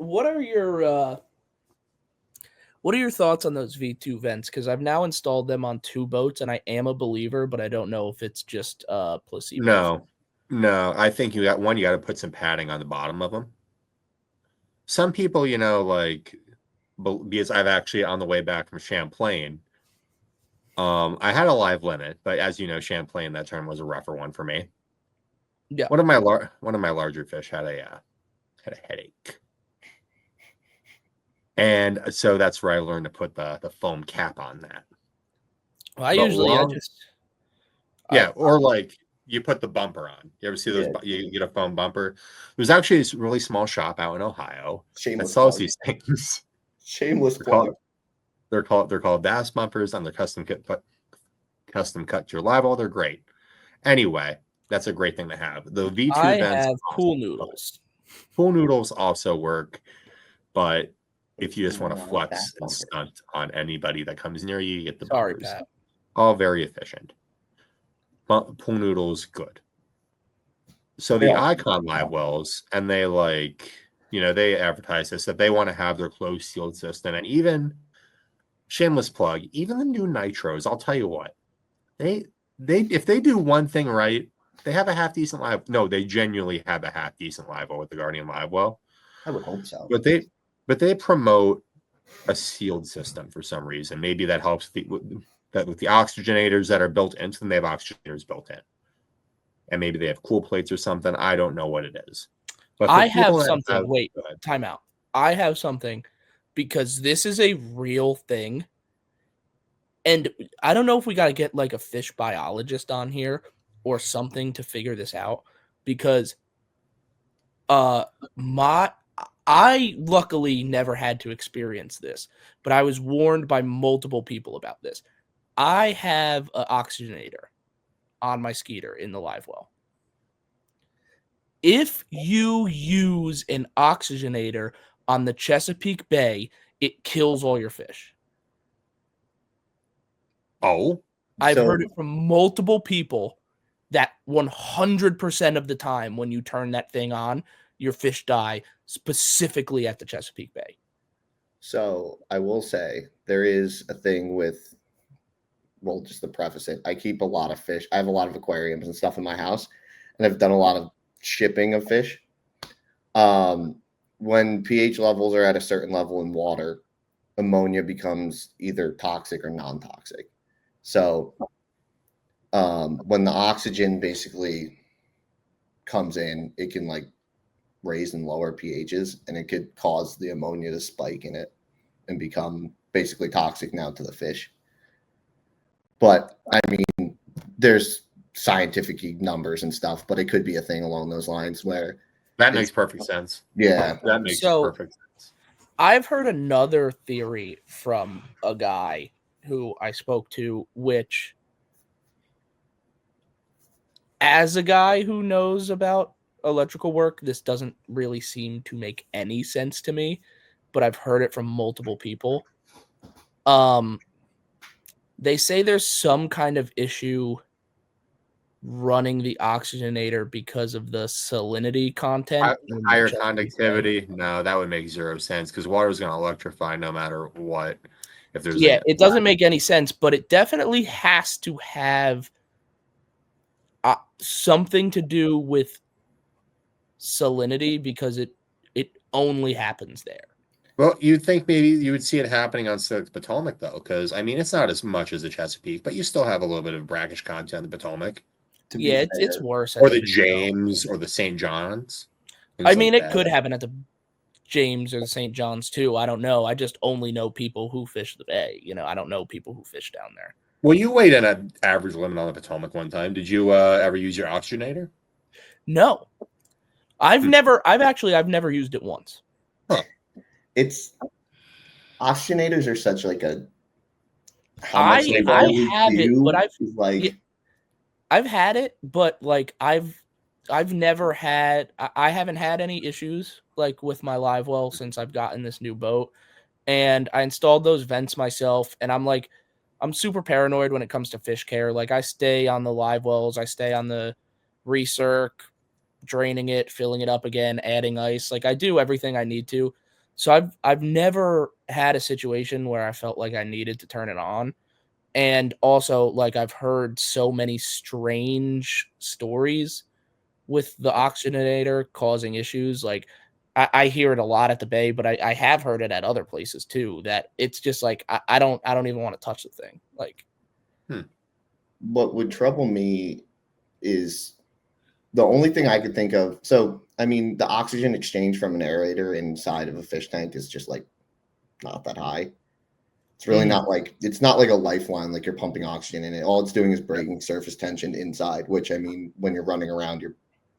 your thoughts on those V2 vents? Because I've now installed them on 2 boats, and I am a believer, but I don't know if it's just placebo. No. I think you got to put some padding on the bottom of them. Some people, because I've actually, on the way back from Champlain, I had a live limit, but as you know, Champlain, that term was a rougher one for me. Yeah. One of my larger fish had a headache. And so that's where I learned to put the foam cap on that. Well, or you put the bumper on. You ever see those? Yeah. You get a foam bumper. There's actually this really small shop out in Ohio that sells these things. Shameless plug. They're called bass bumpers, and they're custom cut to your live well. They're great. Anyway, that's a great thing to have. The V2 vents have pool noodles. Pool noodles also work, but if you just want to flex and stunt on anybody that comes near you, you get the bumpers. Pat. All very efficient. But pool noodles, good. So the Icon live wells, and they they advertise this, that they want to have their closed sealed system. And even, shameless plug, even the new nitros, I'll tell you what, they if they do one thing right, they have a half decent live. No, they genuinely have a half decent live well with the Guardian live well. I would hope so. But they promote a sealed system for some reason. Maybe that helps with the oxygenators that are built into them. They have oxygenators built in, and maybe they have cool plates or something. I don't know what it is. But I have something. Wait, time out. I have something, because this is a real thing, and I don't know if we got to get like a fish biologist on here or something to figure this out, because I luckily never had to experience this, but I was warned by multiple people about this. I have an oxygenator on my Skeeter in the live well. If you use an oxygenator on the Chesapeake Bay, it kills all your fish. Oh, I've heard it from multiple people that 100% of the time when you turn that thing on, your fish die, specifically at the Chesapeake Bay. So I will say there is a thing with, well, just to preface it, I keep a lot of fish. I have a lot of aquariums and stuff in my house, and I've done a lot of shipping of fish. When pH levels are at a certain level in water, ammonia becomes either toxic or non-toxic. So when the oxygen basically comes in, it can raise and lower pHs, and it could cause the ammonia to spike in it and become basically toxic now to the fish. But I mean, there's scientific numbers and stuff, but it could be a thing along those lines where that makes perfect sense. Yeah, that makes perfect sense. I've heard another theory from a guy who I spoke to, which, as a guy who knows about electrical work, this doesn't really seem to make any sense to me, but I've heard it from multiple people. They say there's some kind of issue running the oxygenator because of the salinity content. Higher conductivity. No, that would make zero sense, because water is going to electrify no matter what. If there's it doesn't make any sense, but it definitely has to have something to do with salinity, because it only happens there. Well, you'd think maybe you would see it happening on the Potomac, though, because I mean, it's not as much as the Chesapeake, but you still have a little bit of brackish content in the Potomac. Yeah, it's worse. Or the James or the St. John's. I mean, it could happen at the James or the St. John's too. I don't know. I just only know people who fish the bay. I don't know people who fish down there. Well, you weighed in an average limit on the Potomac one time. Did you ever use your oxygenator? No, I've never used it once. It's oxygenators are such like a how I much they have it, do but is like yeah, I've had it, but like I've never had I haven't had any issues like with my live well since I've gotten this new boat. And I installed those vents myself, and I'm super paranoid when it comes to fish care. Like I stay on the live wells, I stay on the recirc, draining it, filling it up again, adding ice. Like I do everything I need to. So I've never had a situation where I felt like I needed to turn it on. And also like I've heard so many strange stories with the oxygenator causing issues. Like I hear it a lot at the bay, but I have heard it at other places too, that it's just like I don't even want to touch the thing. Like what would trouble me is the only thing I could think of. So, I mean, the oxygen exchange from an aerator inside of a fish tank is just like not that high. It's really not like it's not like a lifeline, like you're pumping oxygen in it. All it's doing is breaking surface tension inside, which I mean, when you're running around,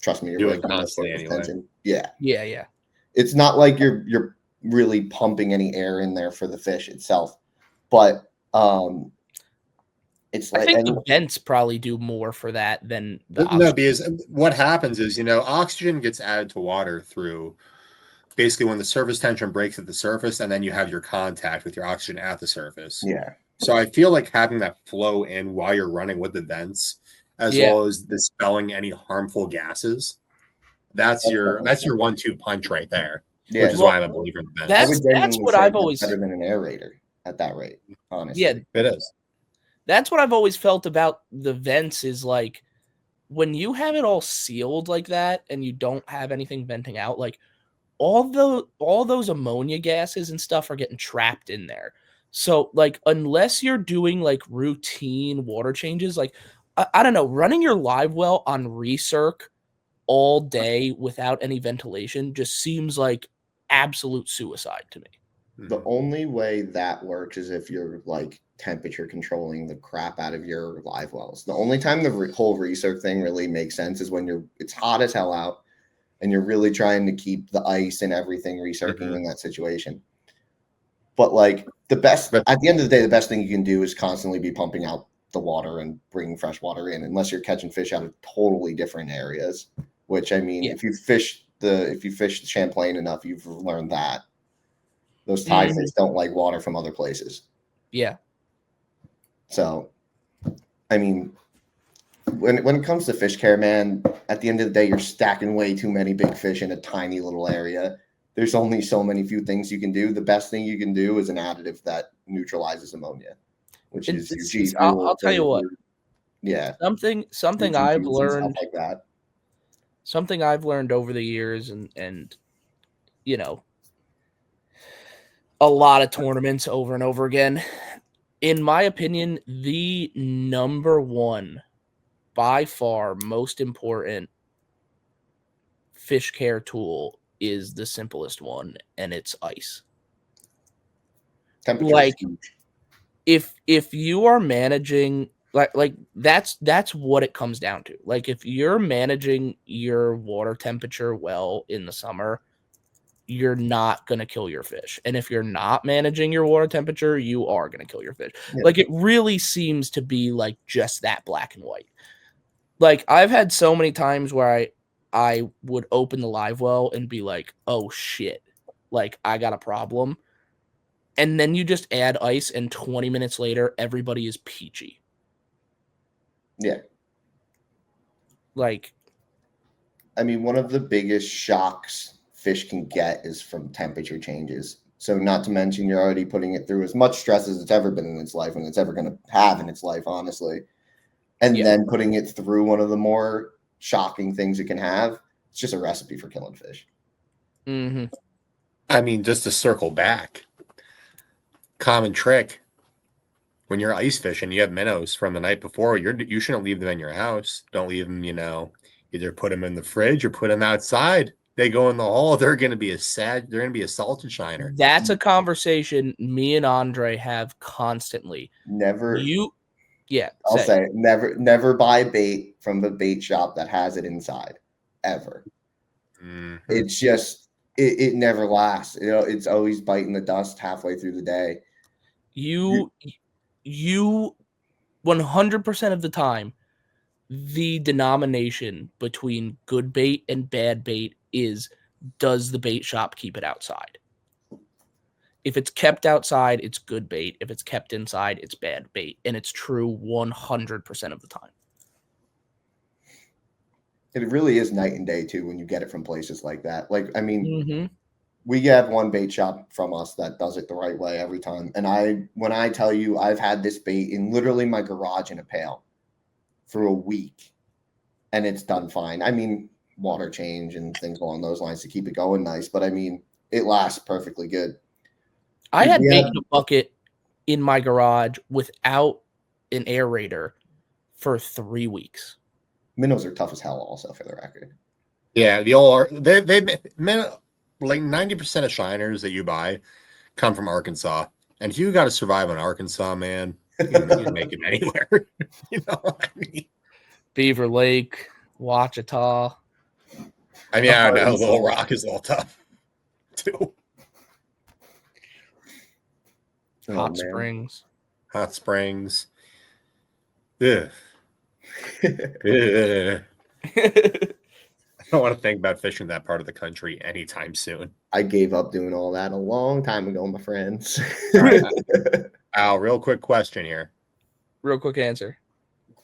trust me, you're Doing breaking constantly surface anyway. tension. Yeah. yeah. It's not like you're really pumping any air in there for the fish itself. But it's I like think the vents probably do more for that than the No, oxygen. because what happens is, oxygen gets added to water through basically when the surface tension breaks at the surface, and then you have your contact with your oxygen at the surface. yeah. So I feel like having that flow in while you're running with the vents, as well as dispelling any harmful gases, that's your 1-2 punch right there. Yeah. Which is why I'm a believer in the I vents. would That's what say I've that's always better than an aerator at that rate, honestly. Yeah, It is. that's what I've always felt about the vents is like when you have it all sealed like that and you don't have anything venting out, like all those ammonia gases and stuff are getting trapped in there. So like unless you're doing like routine water changes, like I don't know, running your live well on recirc all day without any ventilation just seems like absolute suicide to me. The only way that works is if you're like temperature controlling the crap out of your live wells. The only time the whole recirc thing really makes sense is when it's hot as hell out and you're really trying to keep the ice and everything recircing in that situation. But like at the end of the day, the best thing you can do is constantly be pumping out the water and bringing fresh water in, unless you're catching fish out of totally different areas. Which I mean, if you fish Champlain enough, you've learned that those tide fish don't like water from other places. Yeah. So, I mean, when it comes to fish care, man, at the end of the day, you're stacking way too many big fish in a tiny little area. There's only so many few things you can do. The best thing you can do is an additive that neutralizes ammonia, which is your G fuel. I'll tell you what. Yeah. Something I've learned like that. Something I've learned over the years and a lot of tournaments over and over again. In my opinion, the number one, by far most important fish care tool is the simplest one, and it's ice. Like if you are managing like that's what it comes down to. Like if you're managing your water temperature well in the summer, you're not going to kill your fish. And if you're not managing your water temperature, you are going to kill your fish. Yeah. Like it really seems to be like just that black and white. Like I've had so many times where I would open the live well and be like, oh shit, like I got a problem. And then you just add ice and 20 minutes later, everybody is peachy. Yeah. Like, I mean, one of the biggest shocks fish can get is from temperature changes. So not to mention you're already putting it through as much stress as it's ever been in its life and it's ever going to have in its life, honestly. And then putting it through one of the more shocking things it can have, it's just a recipe for killing fish. Mm-hmm. I mean, just to circle back, common trick, when you're ice fishing, you have minnows from the night before, you shouldn't leave them in your house. Don't leave them, either put them in the fridge or put them outside. They go in the hole, they're going to be a salted shiner. That's a conversation me and Andre have constantly. Never. Yeah, I'll say it. Never buy bait from the bait shop that has it inside, ever. Mhm. It's just it never lasts. You know, it's always biting the dust halfway through the day. You 100% of the time, the denomination between good bait and bad bait is, does the bait shop keep it outside? If it's kept outside, it's good bait. If it's kept inside, it's bad bait. And it's true 100% of the time. It really is night and day too when you get it from places like that. Like, I mean, Mm-hmm. we have one bait shop from us that does it the right way every time. And when I tell you, I've had this bait in literally my garage in a pail for a week, and it's done fine. I mean, water change and things along those lines to keep it going nice, but I mean, it lasts perfectly good. I had Yeah. bait in a bucket in my garage without an aerator for 3 weeks. Minnows are tough as hell, also, for the record. Yeah, the old they like 90% of shiners that you buy come from Arkansas, and if you got to survive in Arkansas, man, you can make it anywhere. You know what I mean? Beaver Lake, Ouachita. I mean, I don't know. Arkansas. Little Rock is a little tough too. Hot man. Springs. Hot Springs. Ugh. Ugh. I don't want to think about fishing that part of the country anytime soon. I gave up doing all that a long time ago, my friends. All right. Al, real quick question here. Real quick answer.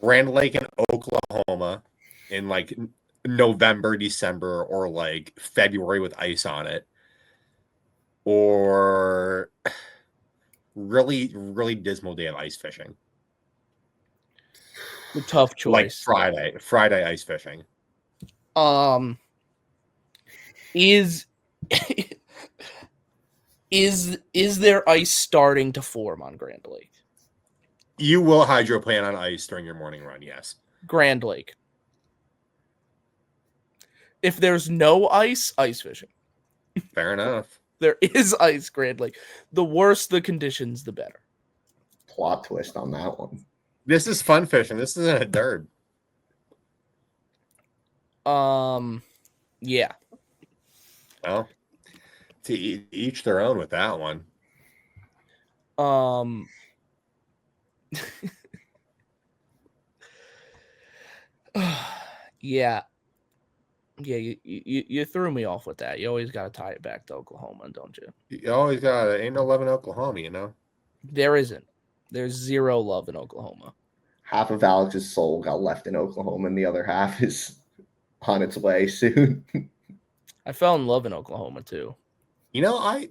Grand Lake in Oklahoma in like November, December, or like February with ice on it, or really, really dismal day of ice fishing. The tough Like choice. Friday ice fishing. Is there ice starting to form on Grand Lake? You will hydroplane on ice during your morning run, yes. Grand Lake. If there's no ice fishing. Fair enough. There is ice, Grand Lake. The worse the conditions, the better. Plot twist on that one. This is fun fishing. This isn't a dirt. Yeah. Well, to each their own with that one. Yeah. Yeah, you threw me off with that. You always got to tie it back to Oklahoma, don't you? You always got it. Ain't no love in Oklahoma, you know? There isn't. There's zero love in Oklahoma. Half of Alex's soul got left in Oklahoma, and the other half is on its way soon. I fell in love in Oklahoma, too. You know,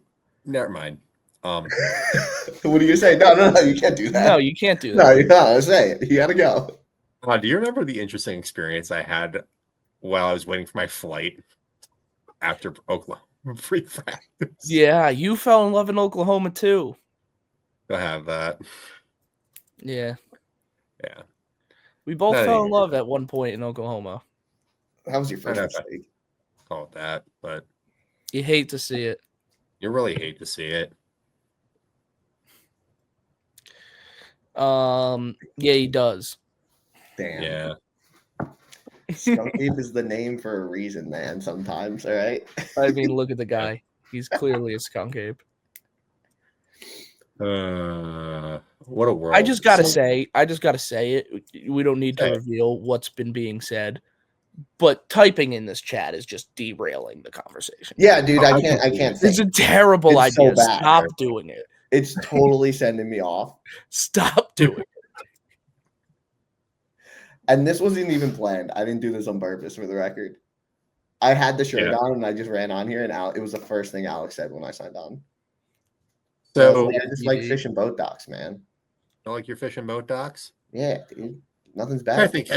never mind. What do you say? No, you can't do that. No, you can't do that. No, say it. You got to go. Do you remember the interesting experience I had while I was waiting for my flight after Oklahoma free practice? Yeah, you fell in love in Oklahoma, too. I have that. Yeah. Yeah. We both No, fell in love at one point in Oklahoma. That was your I first know mistake. Call it that, but You hate to see it. you really hate to see it. Yeah, he does. Damn. Yeah. Skunk Ape is the name for a reason, man, sometimes, all right? I mean, look at the guy. He's clearly a skunk ape. What a world. I just gotta say it. We don't need to Say it. reveal what's been being said, but typing in this chat is just derailing the conversation. Yeah, dude, I can't It's a think. terrible It's so idea. bad. Stop doing it. It's totally sending me off. Stop doing it. And this wasn't even planned. I didn't do this on purpose, for the record. I had the shirt Yeah. on, and I just ran on here, and it was the first thing Alex said when I signed on. So, I just like fishing boat docks, man. you like your fishing boat docks? Yeah, dude. Nothing's I bad. think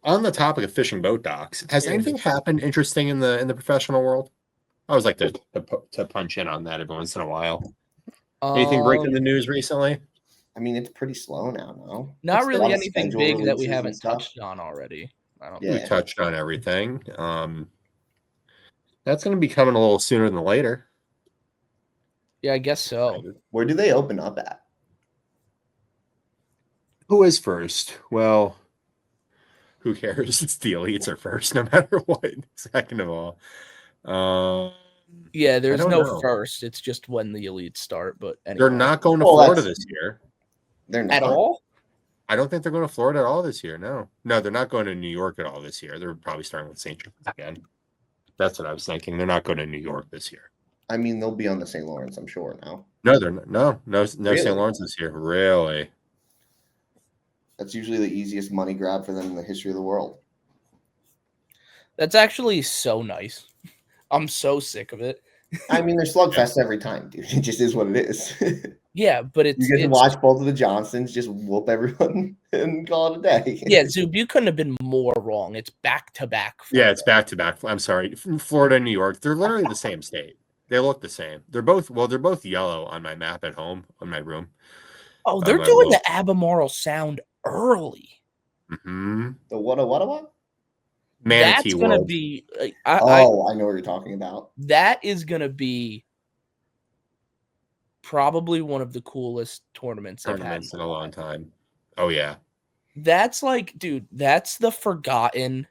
on the topic of fishing boat docks, has anything happened interesting in the professional world? I always like to punch in on that every once in a while. Anything breaking the news recently? I mean, it's pretty slow now, no? Not It's really got anything schedule big that we releases and haven't stuff. touched on already. I don't Yeah. We touched on everything. That's going to be coming a little sooner than later. Yeah, I guess so. Where do they open up at? Who is first? Well, who cares? It's the elites are first, no matter what. Second of all, Yeah, I there's don't no know. first. It's just when the elites start. But anyway. They're not going to Well, Florida that's- this year. They're not at all. I don't think they're going to Florida at all this year. No, they're not going to New York at all this year. They're probably starting with St. John's again. That's what I was thinking. They're not going to New York this year. I mean, they'll be on the St. Lawrence, I'm sure now. No, they're not. No Really? St. Lawrence this year. Really? That's usually the easiest money grab for them in the history of the world. That's actually so nice. I'm so sick of it. I mean, they're slugfest every time, dude. It just is what it is. Yeah, but it's You get to watch both of the Johnsons just whoop everyone and call it a day. Yeah, Zub, you couldn't have been more wrong. It's back to back. Yeah, it's back to back. I'm sorry. From Florida and New York, they're literally the same state. They look the same. They're both yellow on my map at home on my room. Oh, they're doing the Albemarle Sound early. Mm-hmm. The what? Manatee That's gonna World. be. I know what you're talking about. That is gonna be probably one of the coolest tournaments I've had in a long time. Oh yeah. That's like, dude, that's the forgotten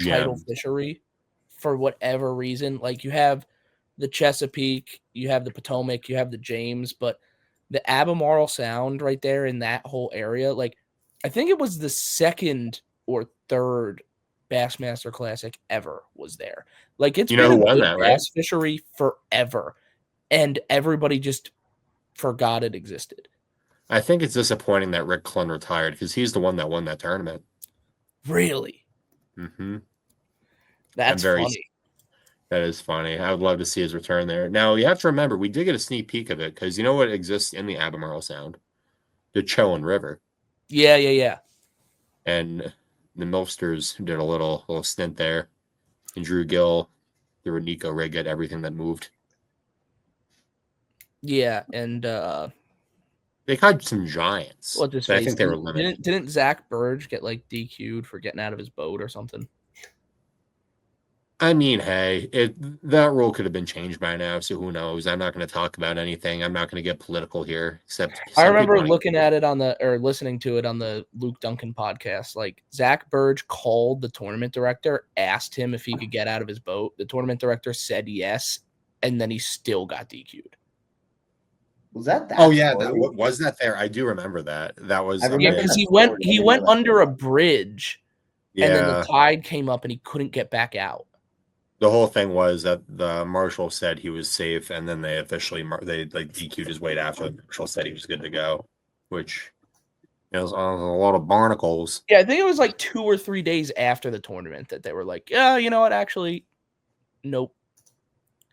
tidal fishery for whatever reason. Like you have the Chesapeake, you have the Potomac, you have the James, but the Albemarle Sound right there in that whole area, like I think it was the second or third Bassmaster Classic ever was there. Like it's been who a won good that, right? bass fishery forever, and everybody just forgot it existed. I think it's disappointing that Rick Clun retired because he's the one that won that tournament. Really? Mm-hmm. That's funny. That is funny. I would love to see his return there. Now, you have to remember, we did get a sneak peek of it because you know what exists in the Albemarle Sound? The Chowan River. Yeah. And the Milfsters did a little stint there. And Drew Gill, the Nico rig at everything that moved. Yeah, and they caught some giants. Well, just I think they were limited. Didn't Zach Burge get like DQ'd for getting out of his boat or something? I mean, hey, that rule could have been changed by now, so who knows? I'm not going to talk about anything. I'm not going to get political here. Except I remember looking at it listening to it on the Luke Duncan podcast. Like Zach Burge called the tournament director, asked him if he could get out of his boat. The tournament director said yes, and then he still got DQ'd. Was that? Oh yeah, was that there? I do remember that. That was because he went under a bridge, and then the tide came up and he couldn't get back out. The whole thing was that the marshal said he was safe, and then they officially DQ'd his weight after the marshal said he was good to go, which was a lot of barnacles. Yeah, I think it was like 2 or 3 days after the tournament that they were like, yeah, you know what? Actually, nope.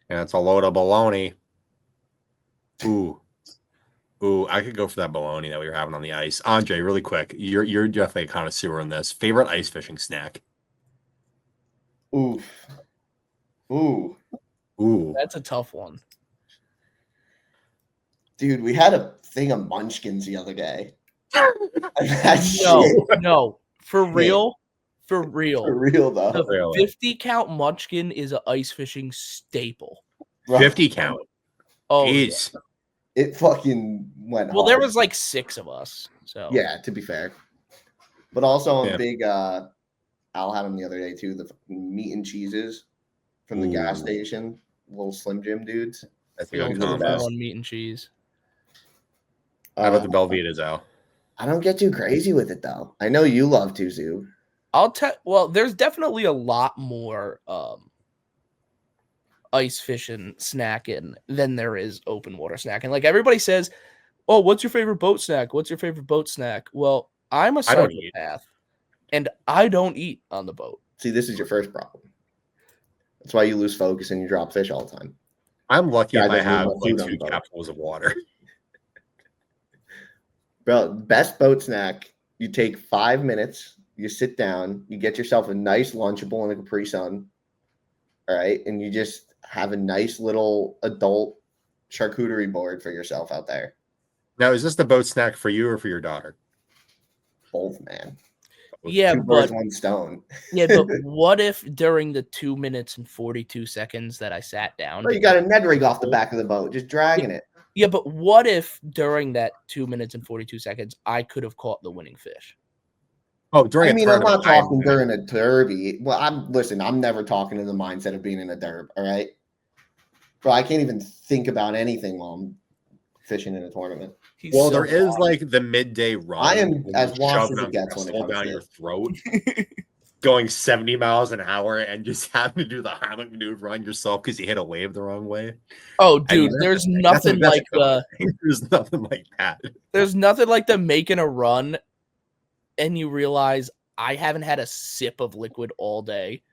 Yeah, it's a load of baloney. Ooh, I could go for that baloney that we were having on the ice. Andre, really quick, you're definitely a connoisseur in this. Favorite ice fishing snack? Ooh. That's a tough one. Dude, we had a thing of munchkins the other day. No. For real though. The 50 count munchkin is an ice fishing staple. 50 count. Oh, jeez. Yeah. It fucking went Well, hard. there was like 6 of us. So yeah, to be fair. But also a big Al had them the other day too, the meat and cheeses from the gas station, little Slim Jim dudes. That's a good combo. On meat and cheese. How about the Belvitas, Al? I don't get too crazy with it though. I know you love to, Zoo. Well, there's definitely a lot more ice fishing snacking than there is open water snacking. Like everybody says, oh, what's your favorite boat snack? What's your favorite boat snack? Well, I'm a psychopath and I don't eat on the boat. See, this is your first problem. That's why you lose focus and you drop fish all the time. I'm lucky if I have like 2 capsules of water. Bro, best boat snack, you take 5 minutes, you sit down, you get yourself a nice Lunchable and a Capri Sun, all right? And you just have a nice little adult charcuterie board for yourself out there. Now, is this the boat snack for you or for your daughter? Both, man. Yeah, 2 birds, 1 stone. Yeah, but what if during the 2 minutes and 42 seconds that I sat down? Well, you got a Ned rig off the back of the boat, just dragging it. Yeah, but what if during that 2 minutes and 42 seconds, I could have caught the winning fish? Oh, during I a mean, I'm tournament, not talking during a derby. Well, I'm never talking in the mindset of being in a derb. All right, bro. I can't even think about anything while I'm fishing in a tournament. Well, there is like the midday run. I am when as you washed shove as an it gets when it uncrustable comes down to your it. throat, going 70 miles an hour, and just having to do the Heimlich maneuver on yourself because you hit a wave the wrong way. Oh, I mean, dude, there's nothing that's like the there's nothing like that. there's nothing like the making a run, and you realize I haven't had a sip of liquid all day,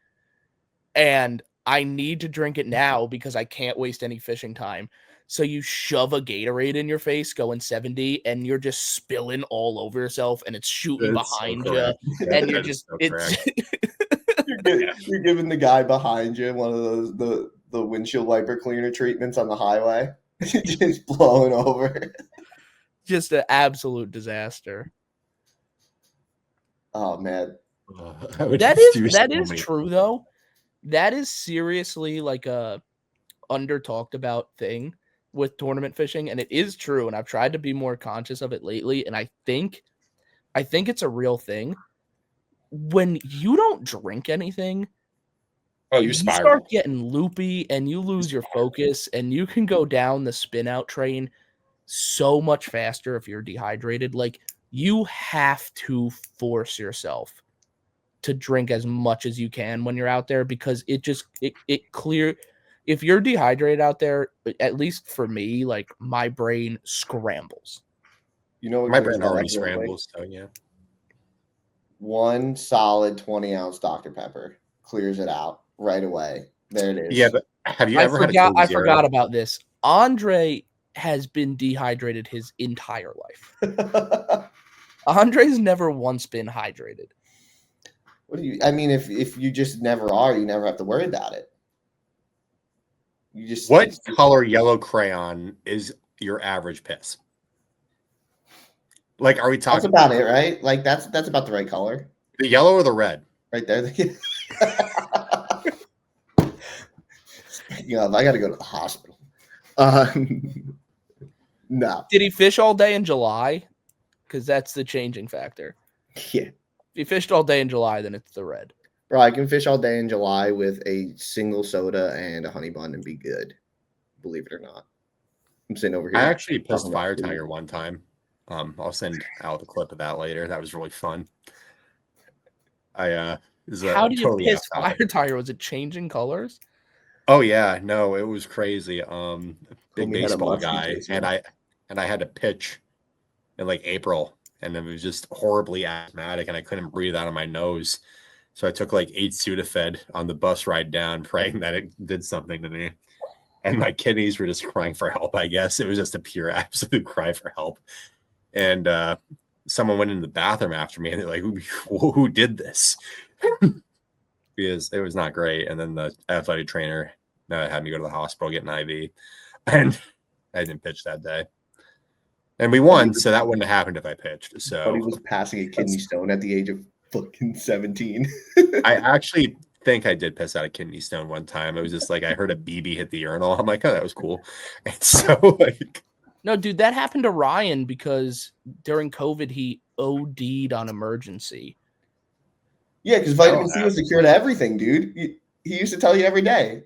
and I need to drink it now because I can't waste any fishing time. So you shove a Gatorade in your face going 70 and you're just spilling all over yourself and it's shooting That's so behind you. correct. And you're That is just, so it's, correct. You're giving the guy behind you one of those the windshield wiper cleaner treatments on the highway, just blowing over. just an absolute disaster. Oh man, That is true though. That is seriously like a under talked about thing with tournament fishing, and it is true. And I've tried to be more conscious of it lately, and I think it's a real thing. When you don't drink anything, you start getting loopy and you lose your focus, and you can go down the spin out train so much faster if you're dehydrated. Like, you have to force yourself to drink as much as you can when you're out there, because it clear. If you're dehydrated out there, at least for me, like, my brain scrambles. you know what? My brain already scrambles, so yeah. One solid 20-ounce Dr. Pepper clears it out right away. There it is. Yeah, but have you ever had a Coke I Zero? forgot about this. Andre has been dehydrated his entire life. Andre's never once been hydrated. What do you? I mean, if you just never are, you never have to worry about it. You just What color yellow crayon is your average piss? Like, are we talking? That's about it, right? Like that's about the right color. The yellow or the red? Right there. You know, I got to go to the hospital. No. Did he fish all day in July? Because that's the changing factor. Yeah. If he fished all day in July, then it's the red. Bro, I can fish all day in July with a single soda and a honey bun and be good. Believe it or not. I'm sitting over here. I actually pissed Fire Tiger one time. I'll send out a clip of that later. That was really fun. How do you piss Fire Tiger? Was it changing colors? Oh yeah, no, it was crazy. Big baseball guy, case, and I had to pitch in like April, and it was just horribly asthmatic, and I couldn't breathe out of my nose. So I took like 8 Sudafed on the bus ride down, praying that it did something to me. And my kidneys were just crying for help, I guess. It was just a pure, absolute cry for help. And someone went into the bathroom after me, and they're like, who did this? Because it was not great. And then the athletic trainer had me go to the hospital, get an IV. And I didn't pitch that day. And we won, so that wouldn't have happened if I pitched. So but he was passing a kidney stone at the age of fucking 17. I actually think I did piss out a kidney stone one time. It was just like I heard a BB hit the urinal. I'm like, oh, that was cool. And so like, no, dude, that happened to Ryan because during COVID he OD'd on emergency. Yeah, because vitamin C was the cure to everything, dude. He used to tell you every day.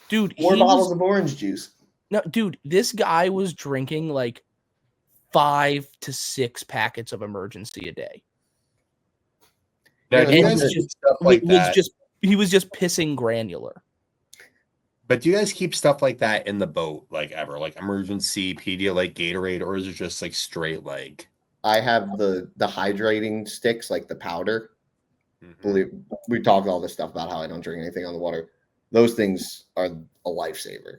Dude, 4 bottles of orange juice. No, dude, this guy was drinking like 5 to 6 packets of emergency a day. Now, and he was just pissing granular. But do you guys keep stuff like that in the boat, like ever, like emergency Pedialyte, Gatorade, or is it just like straight like? I have the hydrating sticks, like the powder. Mm-hmm. We talked all this stuff about how I don't drink anything on the water. Those things are a lifesaver.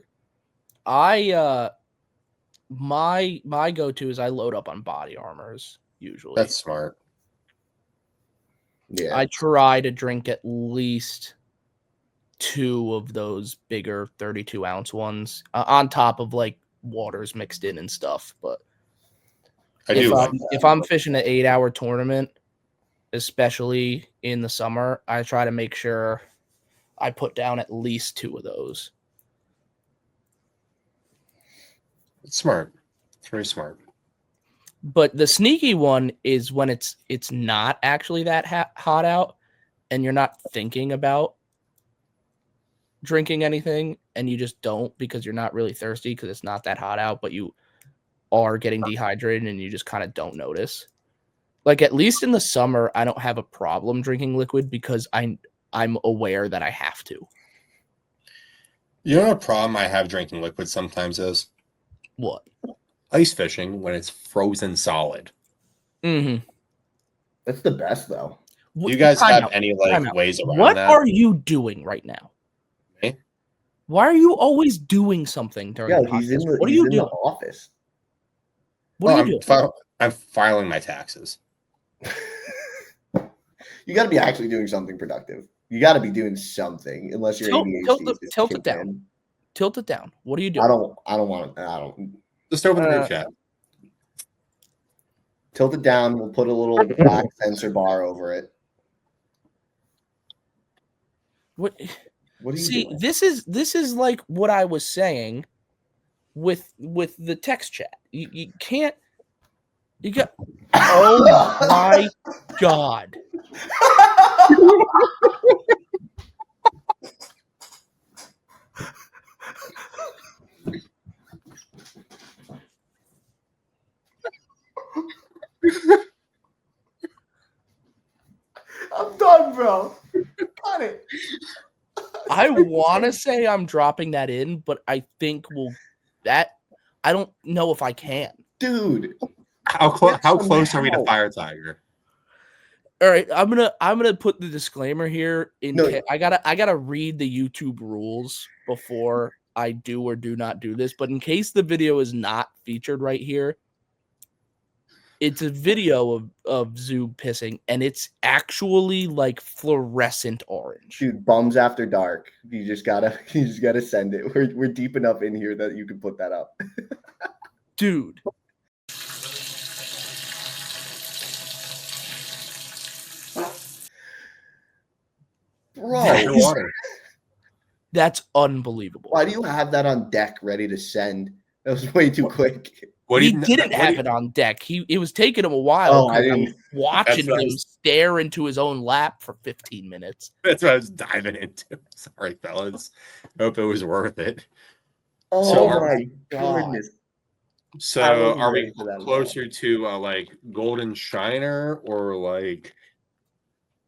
My go-to is I load up on body armors usually. That's smart. Yeah, I try to drink at least 2 of those bigger 32-ounce ones on top of like waters mixed in and stuff. But if I'm fishing an 8-hour tournament, especially in the summer, I try to make sure I put down at least 2 of those. It's smart. It's very smart. But the sneaky one is when it's not actually that hot out, and you're not thinking about drinking anything, and you just don't because you're not really thirsty because it's not that hot out, but you are getting dehydrated and you just kind of don't notice. Like, at least in the summer, I don't have a problem drinking liquid because I'm aware that I have to. You know what problem I have drinking liquid sometimes is? What? Ice fishing when it's frozen solid. Mm-hmm. That's the best, though. Do you guys have any ways around what that? What are you doing right now? Me? Why are you always doing something during the he's in podcast? the, What are he's you in doing? the office. What are you doing? I'm filing my taxes. You got to be actually doing something productive. You got to be doing something, unless you're ADHD. Tilt it down. Tilt it down. What are you doing? I don't want to. I don't. Just open the group chat. Tilt it down. We'll put a little black sensor bar over it. What are you See, doing? this is like what I was saying with the text chat. You can't. You got. Oh my God. I'm done, bro. Got it. I want to say I'm dropping that in, but I think I don't know if I can. Dude. How close are we to Fire Tiger? All right, I'm gonna put the disclaimer here. I gotta read the YouTube rules before I do or do not do this. But in case the video is not featured right here, it's a video of Zub pissing, and it's actually like fluorescent orange. Dude, bums after dark. You just gotta send it. We're deep enough in here that you can put that up. Dude. Bro, that's unbelievable. Why do you have that on deck ready to send? That was way too quick. He didn't have it on deck. It was taking him a while. Oh, I was watching him stare into his own lap for 15 minutes. That's what I was diving into. Sorry, fellas. Hope it was worth it. Oh my goodness. So are we closer to like Golden Shiner or like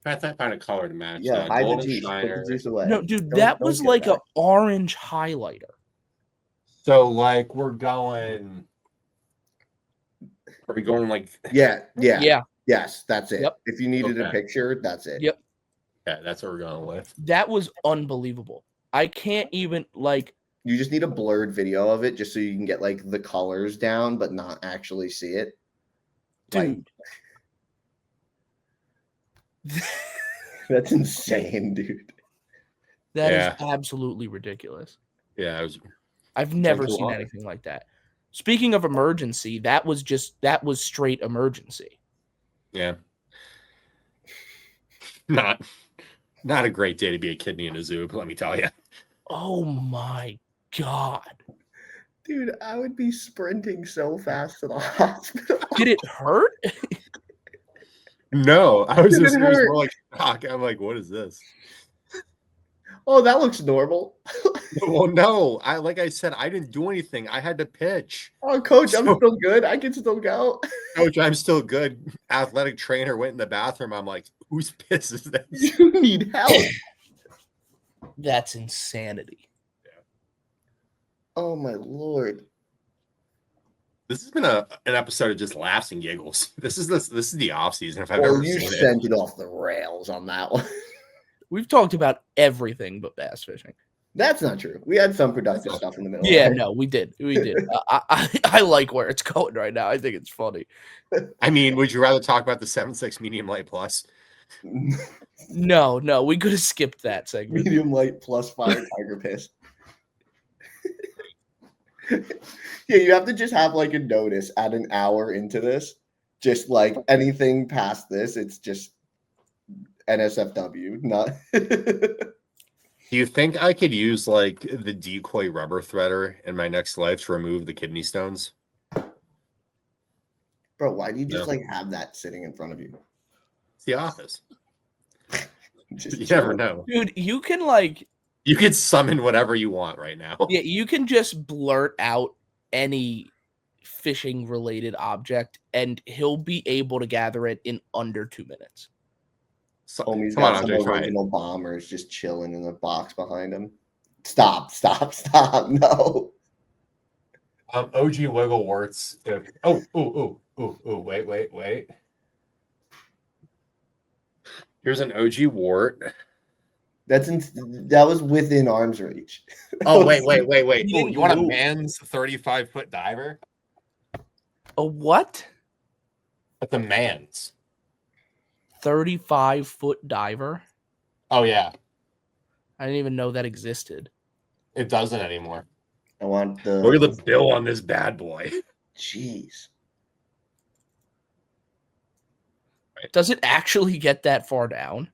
I have to find a color to match? Yeah, Golden Shiner. No, dude, that was like an orange highlighter. So like we're going. Are we going like? Yeah. Yes, that's it. Yep. If you needed a picture, that's it. Yep. Yeah, that's what we're going with. That was unbelievable. I can't even like. You just need a blurred video of it just so you can get like the colors down, but not actually see it. Dude. That's insane, dude. That is absolutely ridiculous. Yeah, I've never seen anything like that. Speaking of emergency, that was straight emergency. Yeah. Not a great day to be a kidney in a zoo, let me tell you. Oh my God. Dude, I would be sprinting so fast to the hospital. Did it hurt? No, I was just more like shock. I'm like, what is this? Oh, that looks normal. Well, no. Like I said, I didn't do anything. I had to pitch. Oh, coach, I'm still good. I can still go. Coach, I'm still good. Athletic trainer went in the bathroom. I'm like, whose piss is this? You need help. That's insanity. Yeah. Oh my Lord. This has been an episode of just laughs and giggles. This is the off season. If I've ever seen it. You sent it off the rails on that one. We've talked about everything but bass fishing. That's not true. We had some productive stuff in the middle. Yeah, no, we did. I like where it's going right now. I think it's funny. I mean, would you rather talk about the 7.6 medium light plus? No, we could have skipped that segment. Medium light plus Fire Tiger piss. Yeah, you have to just have like a notice at an hour into this. Just like anything past this, it's just NSFW. Not. Do you think I could use like the decoy rubber threader in my next life to remove the kidney stones? Bro, why do you just No. like have that sitting in front of you? It's the office. Just You never chilling. know. Dude, you can like, You could summon whatever you want right now. yeah, you can just blurt out any fishing related object and he'll be able to gather it in under 2 minutes. So, Homie's come on, got some Andre, try it. original bombers just chilling in the box behind him. Stop. No. OG Wiggleworts. Wait. Here's an OG wart. That was within arm's reach. Oh, wait. He Oh, didn't you want a move. man's 35-foot diver? A what? That's a man's. 35-foot diver? Oh, yeah. I didn't even know that existed. It doesn't anymore. I want the. Look at the bill on this bad boy. Jeez. Does it actually get that far down?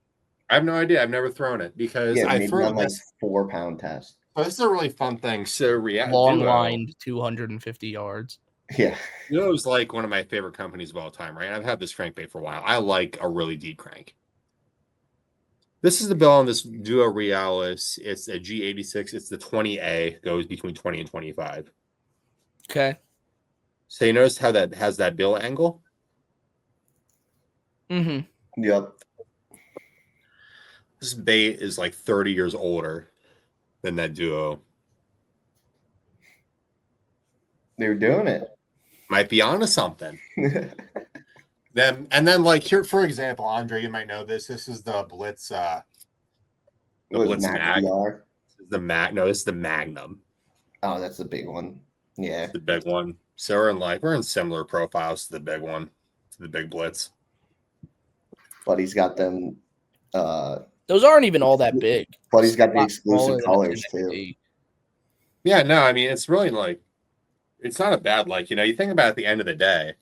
I have no idea. I've never thrown it because Yeah, I maybe threw on like this. 4 pound test. Oh, this is a really fun thing. So, Long lined, 250 yards. Yeah. Duo is like one of my favorite companies of all time, right? I've had this crankbait for a while. I like a really deep crank. This is the bill on this Duo Realis. It's a G86. It's the 20A. Goes between 20 and 25. Okay. So you notice how that has that bill angle? Mm-hmm. Yep. This bait is like 30 years older than that Duo. They're doing it. Might be onto something. Then like here, for example, Andre, you might know this. This is the Blitz. The Blitz Mag. VR? This is the Mag. No, this is the Magnum. Oh, that's the big one. Yeah. The big one. So we're in similar profiles to the big one, to the big Blitz. But he's got them. Those aren't even all that big. But he's got the A lot smaller exclusive than a colors 10 too. XD. Yeah, no, I mean it's really like it's not a bad you think about it at the end of the day.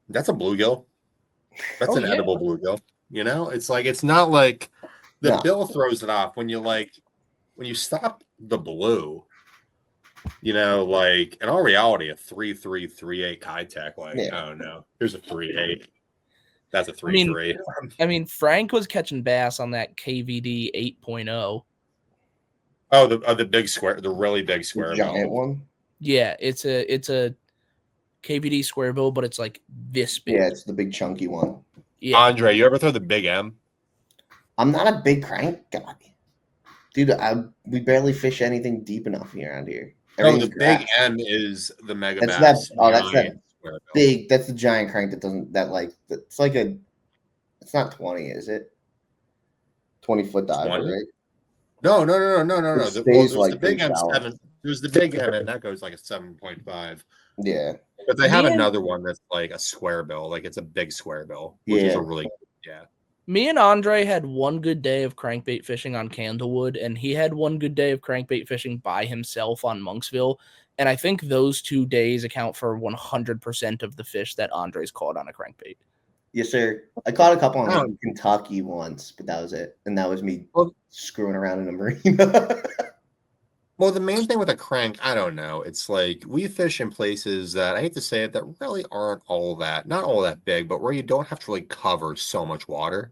That's a bluegill. That's an edible bluegill. It's like it's not like the bill throws it off when you stop the blue. In all reality, a 3.338 Kitech, oh no, here's a 3.8. That's a 3.3. I mean, Frank was catching bass on that KVD 8.0. Oh, the big square, the really big square giant bill. one. Yeah, it's a KVD square bill, but it's like this big. Yeah, it's the big chunky one. Yeah. Andre, you ever throw the big M? I'm not a big crank guy, dude. We barely fish anything deep enough around here. Oh, the big M is the mega That's bass. that's that square bill. big. That's the giant crank that doesn't it's like it's not 20, is it? 20-foot diver, 20? right? No. It There's stays the like big pretty shallow. M7. There's the big M, and that goes like a 7.5. Yeah. But they have Me and- another one that's like a square bill, like it's a big square bill, which is Yeah. a really Me and Andre had one good day of crankbait fishing on Candlewood, and he had one good day of crankbait fishing by himself on Monksville. And I think those 2 days account for 100% of the fish that Andre's caught on a crankbait. Yes, sir. I caught a couple on Oh. Kentucky once, but that was it. And that was me Well- screwing around in a marina. Well, the main thing with a crank, I don't know. It's like we fish in places that I hate to say it, that really aren't not all that big, but where you don't have to really cover so much water.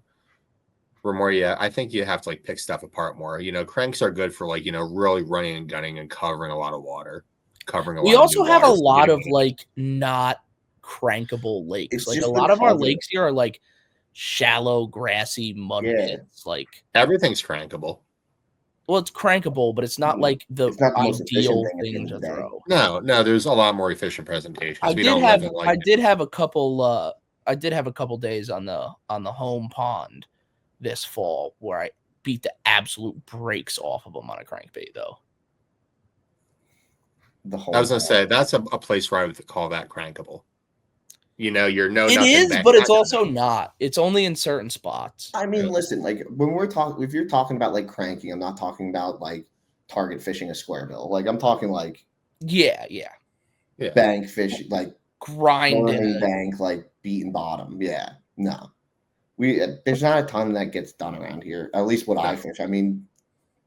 I think you have to pick stuff apart more. Cranks are good for really running and gunning and covering a lot of water. We also have a lot of not crankable lakes. It's Like just a the lot of our cover. lakes here are shallow, grassy mud Yeah. pits. Everything's crankable. Well, it's crankable, but it's not the It's not the most ideal efficient thing at the thing end to of the day. throw. No, there's a lot more efficient presentations. I We did don't have live in I did have a couple days on the home pond this fall where I beat the absolute brakes off of them on a crankbait though. I was gonna say that's a place where I would call that crankable. You're no. It is, but it's also not. It's only in certain spots. I mean, listen, when we're talking, if you're talking about cranking, I'm not talking about target fishing a square bill. I'm talking Yeah. bank fishing, Grinding. bank, beating bottom. Yeah, no, there's not a ton that gets done around here. At least what I fish. I mean,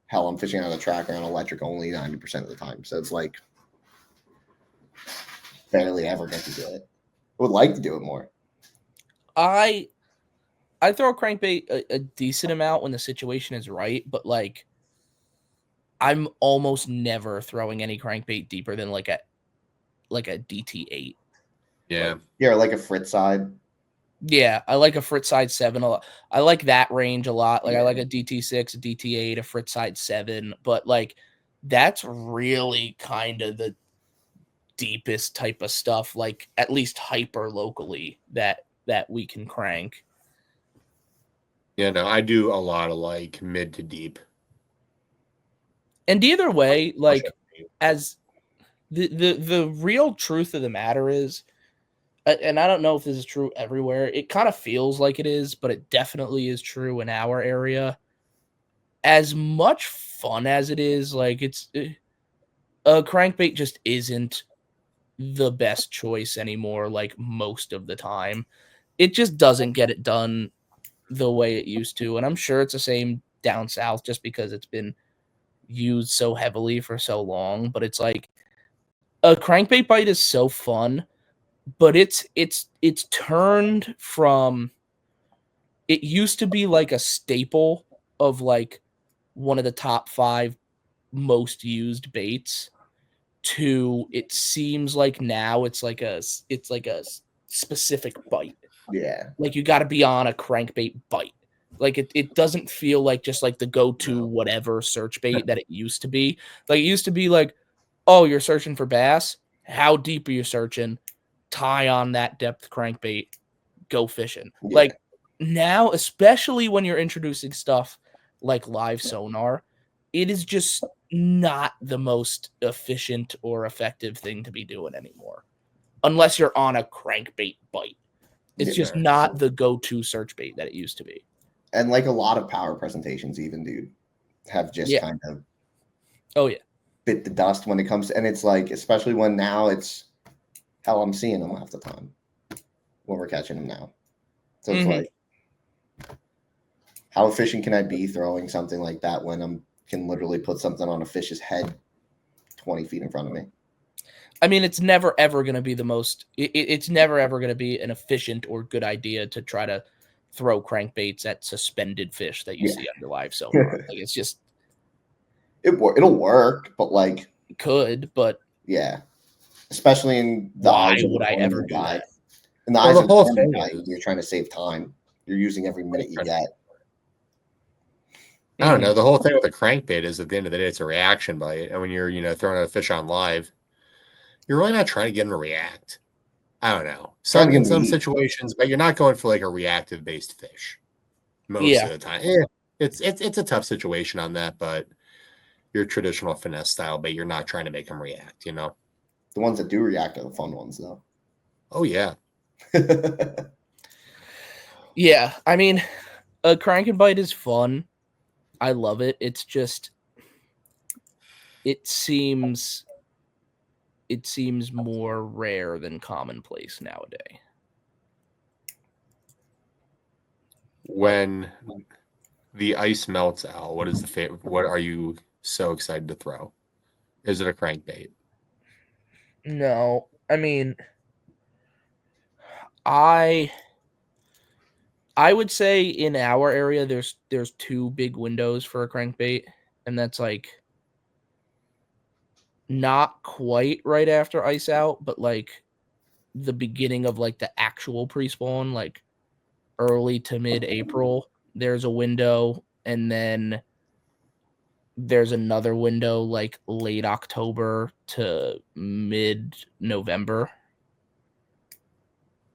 hell, I'm fishing on a tracker on electric only 90% of the time, so it's barely ever get to do it. would like to do it more. I throw a crankbait a decent amount when the situation is right, but like I'm almost never throwing any crankbait deeper than like a DT8. Yeah. Yeah, like a Fritz side. Yeah, I like a Fritz side 7 a lot. I like that range a lot. Like I Yeah. like a DT6, a DT8, a Fritz side 7, but like that's really kind of the deepest type of stuff, like at least hyper locally that we can crank. Yeah, no, I do a lot of like mid to deep. And either way, like as the real truth of the matter is, and I don't know if this is true everywhere, it kind of feels like it is, but it definitely is true in our area. As much fun as it is, like a crankbait just isn't the best choice anymore, like most of the time. It just doesn't get it done the way it used to. And I'm sure it's the same down south just because it's been used so heavily for so long. But it's like a crankbait bite is so fun, but it's turned from, it used to be like a staple of like one of the top 5 most used baits, to it seems like now it's like a specific bite. Yeah. Like you got to be on a crankbait bite. Like it doesn't feel like just like the go-to whatever search bait that it used to be. Like it used to be like, oh, you're searching for bass. How deep are you searching? Tie on that depth crankbait, go fishing. Yeah. Like now, especially when you're introducing stuff like live sonar, it is just not the most efficient or effective thing to be doing anymore. Unless you're on a crankbait bite. It's just not the go-to search bait that it used to be. And like a lot of power presentations even, dude, have just kind of bit the dust when it comes to, and it's like, especially when now it's, hell, I'm seeing them half the time when we're catching them now. So it's like, how efficient can I be throwing something like that when I can literally put something on a fish's head 20 feet in front of me? I mean, it's never ever going to be the most. It's never ever going to be an efficient or good idea to try to throw crankbaits at suspended fish that you see under live sonar. Like it's just it'll work, but like it could, but yeah, especially in the eyes of the ever guy. In the eyes of the whole guy, you're trying to save time. You're using every minute you get. I don't know. The whole thing with a crankbait is at the end of the day, it's a reaction bite, and when you're throwing a fish on live, you're really not trying to get him to react. I don't know. In some situations, but you're not going for like a reactive based fish most of the time. It's a tough situation on that, but your traditional finesse style bait, you're not trying to make them react, The ones that do react are the fun ones, though. Oh, yeah. Yeah. I mean, a crank and bite is fun. I love it. It's just, it seems more rare than commonplace nowadays. When the ice melts out, what is the favorite? What are you so excited to throw? Is it a crankbait? No, I mean, I would say in our area there's 2 big windows for a crankbait, and that's like not quite right after ice out, but like the beginning of like the actual pre-spawn, like early to mid-April. There's a window, and then there's another window like late October to mid-November.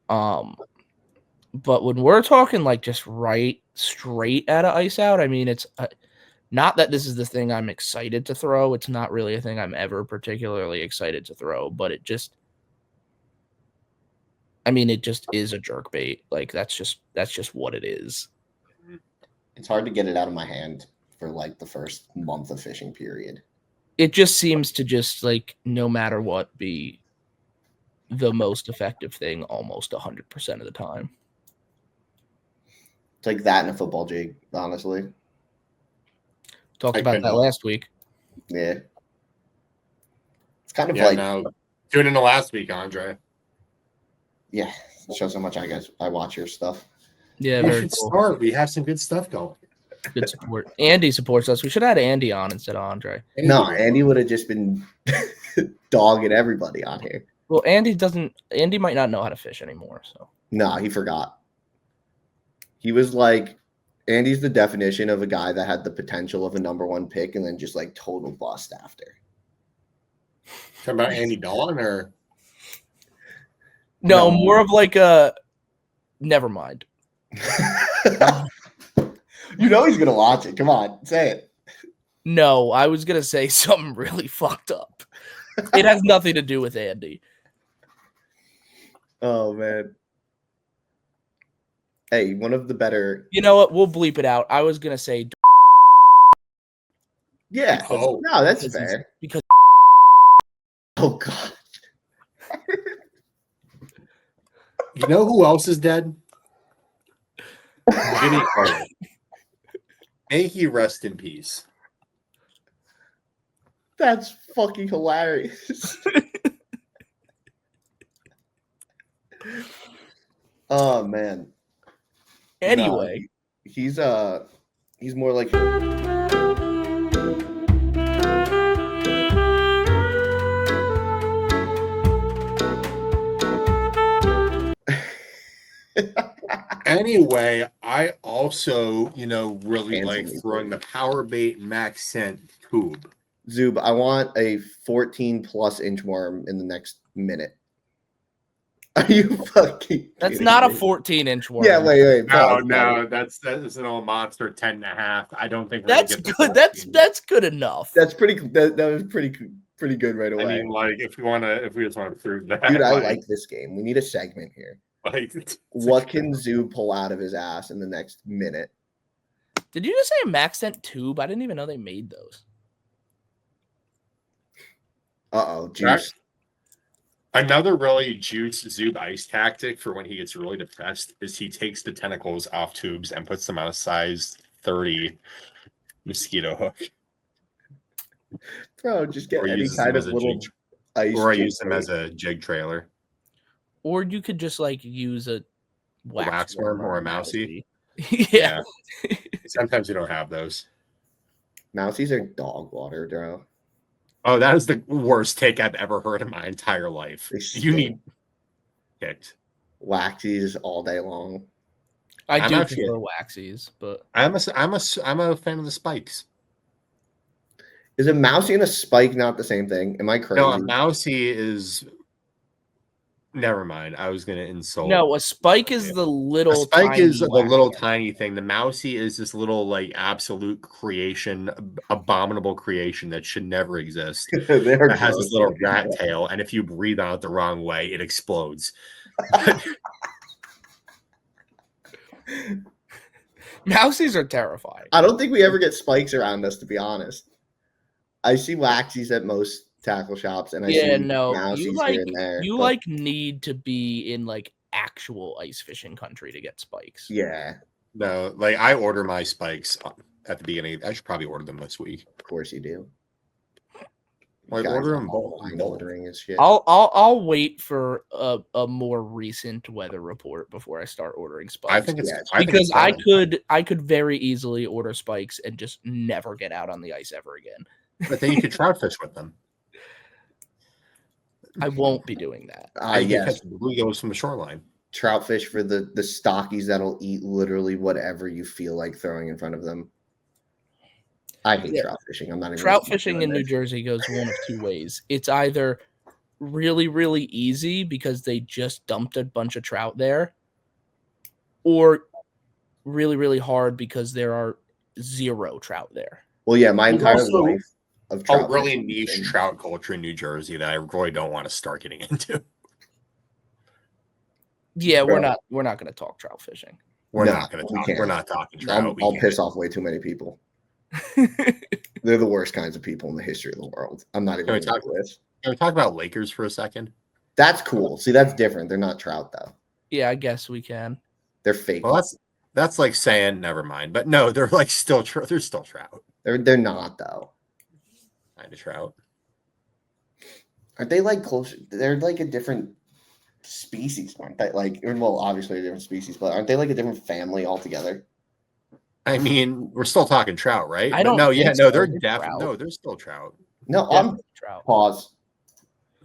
But when we're talking like just right straight out of ice out, I mean, it's not that this is the thing I'm excited to throw. It's not really a thing I'm ever particularly excited to throw, but it just is a jerk bait. Like that's just what it is. It's hard to get it out of my hand for like the first month of fishing period. It just seems to just like, no matter what, be the most effective thing almost 100% of the time. It's like that in a football jig, honestly. Talked about that last week. Yeah. It's kind of like no. Doing it in the last week, Andre. Yeah, it shows how much I watch your stuff. Yeah, We very should cool. start. We have some good stuff going. Good support. Andy supports us. We should have had Andy on instead of Andre. No, Andy would have just been dogging everybody on here. Well, Andy might not know how to fish anymore. So No, he forgot. He was like, Andy's the definition of a guy that had the potential of a number 1 pick and then just like total bust after. Talking about Andy Dalton or no, No. more of like a never mind. You know he's gonna watch it. Come on, say it. No, I was gonna say something really fucked up. It has nothing to do with Andy. Oh man. Hey, one of the better. You know what? We'll bleep it out. I was gonna say Yeah. Oh. No, that's because he's- fair. because Oh god. you know who else is dead? Jimmy Carter. May he rest in peace. That's fucking hilarious. Oh man. anyway. No, he's more like Anyway, I also, really Fancy like me, throwing the power bait max scent tube. Zub, I want a 14+ inch worm in the next minute. Are you fucking That's kidding not a me? 14-inch worm. Yeah, wait. No, pause. that's an old monster 10.5. I don't think we're That's gonna get good. the That's good enough. That was pretty good right away. I mean, like if we just want to prove that, Dude, I like this game. We need a segment here. it's What can Zoo pull out of his ass in the next minute? Did you just say a Maxent tube? I didn't even know they made those. Uh-oh, juice. Another really juice Zub ice tactic for when he gets really depressed is he takes the tentacles off tubes and puts them on a size 30 mosquito hook. Bro, just get Or any uses kind them of as a little jig, ice. or I jig use them bait. as a jig trailer. Or you could just like use a wax worm or on a mousey. Yeah. Sometimes you don't have those. Mousies are dog water, bro. Oh, that is the worst take I've ever heard in my entire life. They You stink. need kicked. Waxies all day long. I I'm do actually- prefer waxies, but I'm a fan of the spikes. Is a mousy and a spike not the same thing? Am I crazy? No, a mousy is. Never mind. I was gonna insult. no, a spike is the A little spike tiny is the wax. little tiny thing. The mousy is this little like absolute creation, abominable creation that should never exist. They're It has gross this little looking, rat bro. tail, and if you breathe on it the wrong way, it explodes. Mousies are terrifying. I don't think we ever get spikes around us, to be honest. I see waxies at most tackle shops, and I Yeah, see no, mousies you here and there. you but like need to be in like actual ice fishing country to get spikes. yeah, No, like I order my spikes at the beginning. I should probably order them this week. of course you do. Like Guys order are them both. online ordering his shit. I'll wait for a more recent weather report before I start ordering spikes. I think it's Yeah, I think because it's fine. I could very easily order spikes and just never get out on the ice ever again. But then you could trout fish with them. I won't be doing that. You Yes, catch bluegills from the shoreline. trout fish for the stockies that'll eat literally whatever you feel like throwing in front of them. I hate Yeah. trout fishing. I'm not even Trout gonna fishing in this. New Jersey goes one of two ways. It's either really, really easy because they just dumped a bunch of trout there, or really, really hard because there are zero trout there. Well, yeah, my There's entire also life of A trout really fishing niche has been- trout culture in New Jersey that I really don't want to start getting into. Yeah, we're Bro. not going to talk trout fishing. We're No, not going to we talk. can't. We're not talking trout. I'll We piss can't. off way too many people. They're the worst kinds of people in the history of the world. I'm not even Can we gonna talk- do this. Can we talk about Lakers for a second? That's cool. See, that's different. They're not trout though. Yeah, I guess we can. They're fake. Well, that's like saying never mind. But no, they're like still they're still trout. They're not though. Kind of trout. Aren't they like close? They're like a different. species, aren't they? Like, well, obviously a different species, but aren't they like a different family altogether? I mean, we're still talking trout, right? I But don't no, think yeah, so. no, they're They're definitely trout. no, they're still trout. No, I'm Definitely trout. pause.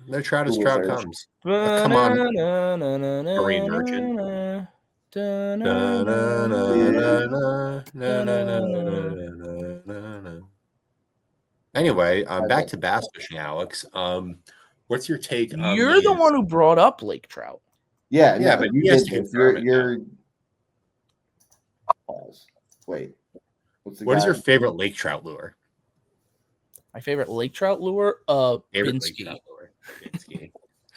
No trout as Google trout search. comes. Come on, marine urchin. Anyway, back to bass fishing, Alex. What's your take on You're the these? one who brought up lake trout. Yeah, Yeah, no, but you he has did to this. confirm it You're pause. Wait. What's the What is guy? your favorite lake trout lure? My favorite lake trout lure, Favorite lake Binsky. trout lure.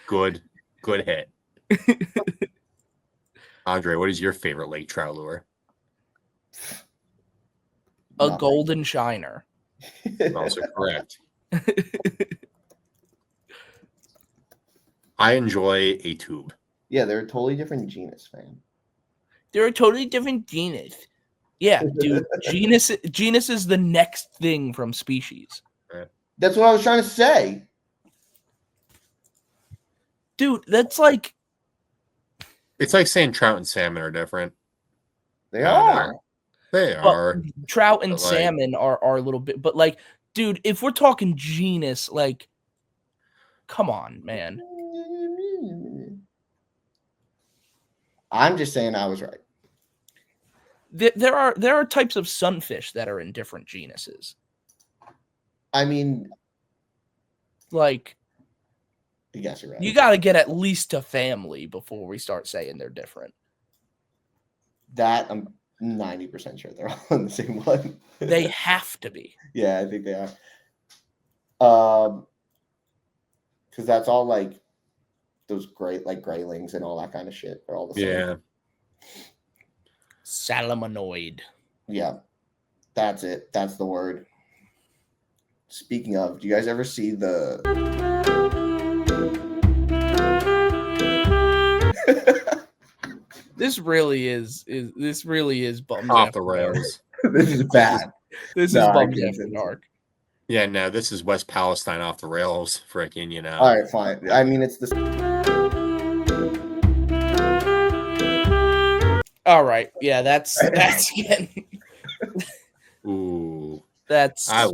Binsky. Good hit. Andre, what is your favorite lake trout lure? A Nothing. golden shiner. Also correct. I enjoy a tube. Yeah, they're a totally different genus, fam. They're a totally different genus. Yeah, dude. genus is the next thing from species. That's what I was trying to say. Dude, that's like It's like saying trout and salmon are different. They I don't are. know. They well, are. trout and But, like- salmon are a little bit, but like, dude, if we're talking genus, like, come on, man. I'm just saying I was right. There are types of sunfish that are in different genuses. I mean, Like, I guess you're right. you got to get at least to family before we start saying they're different. That I'm 90% sure they're all in the same one. They have to be. Yeah, I think they are. Because that's all like those great like graylings and all that kind of shit. They're all the same. Yeah. Salamanoid. Yeah. That's it. That's the word. Speaking of, do you guys ever see the This really is bums Off after the dark. rails. This is bad. This is No, I bums can't after say this. dark. Yeah, no, this is West Palestine off the rails. Freaking, you know. All right, fine. I mean, it's the All right. Yeah, that's getting Ooh. that's they're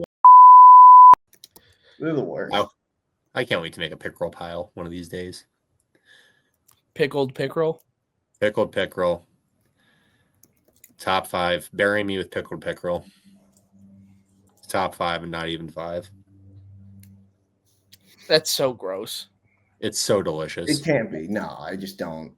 the worst. Oh. I can't wait to make a pickerel pile one of these days. pickled pickerel. Pickled pickerel. Top 5. Bury me with pickled pickerel. Top 5 and not even 5. That's so gross. It's so It delicious. can't be. No, I just don't.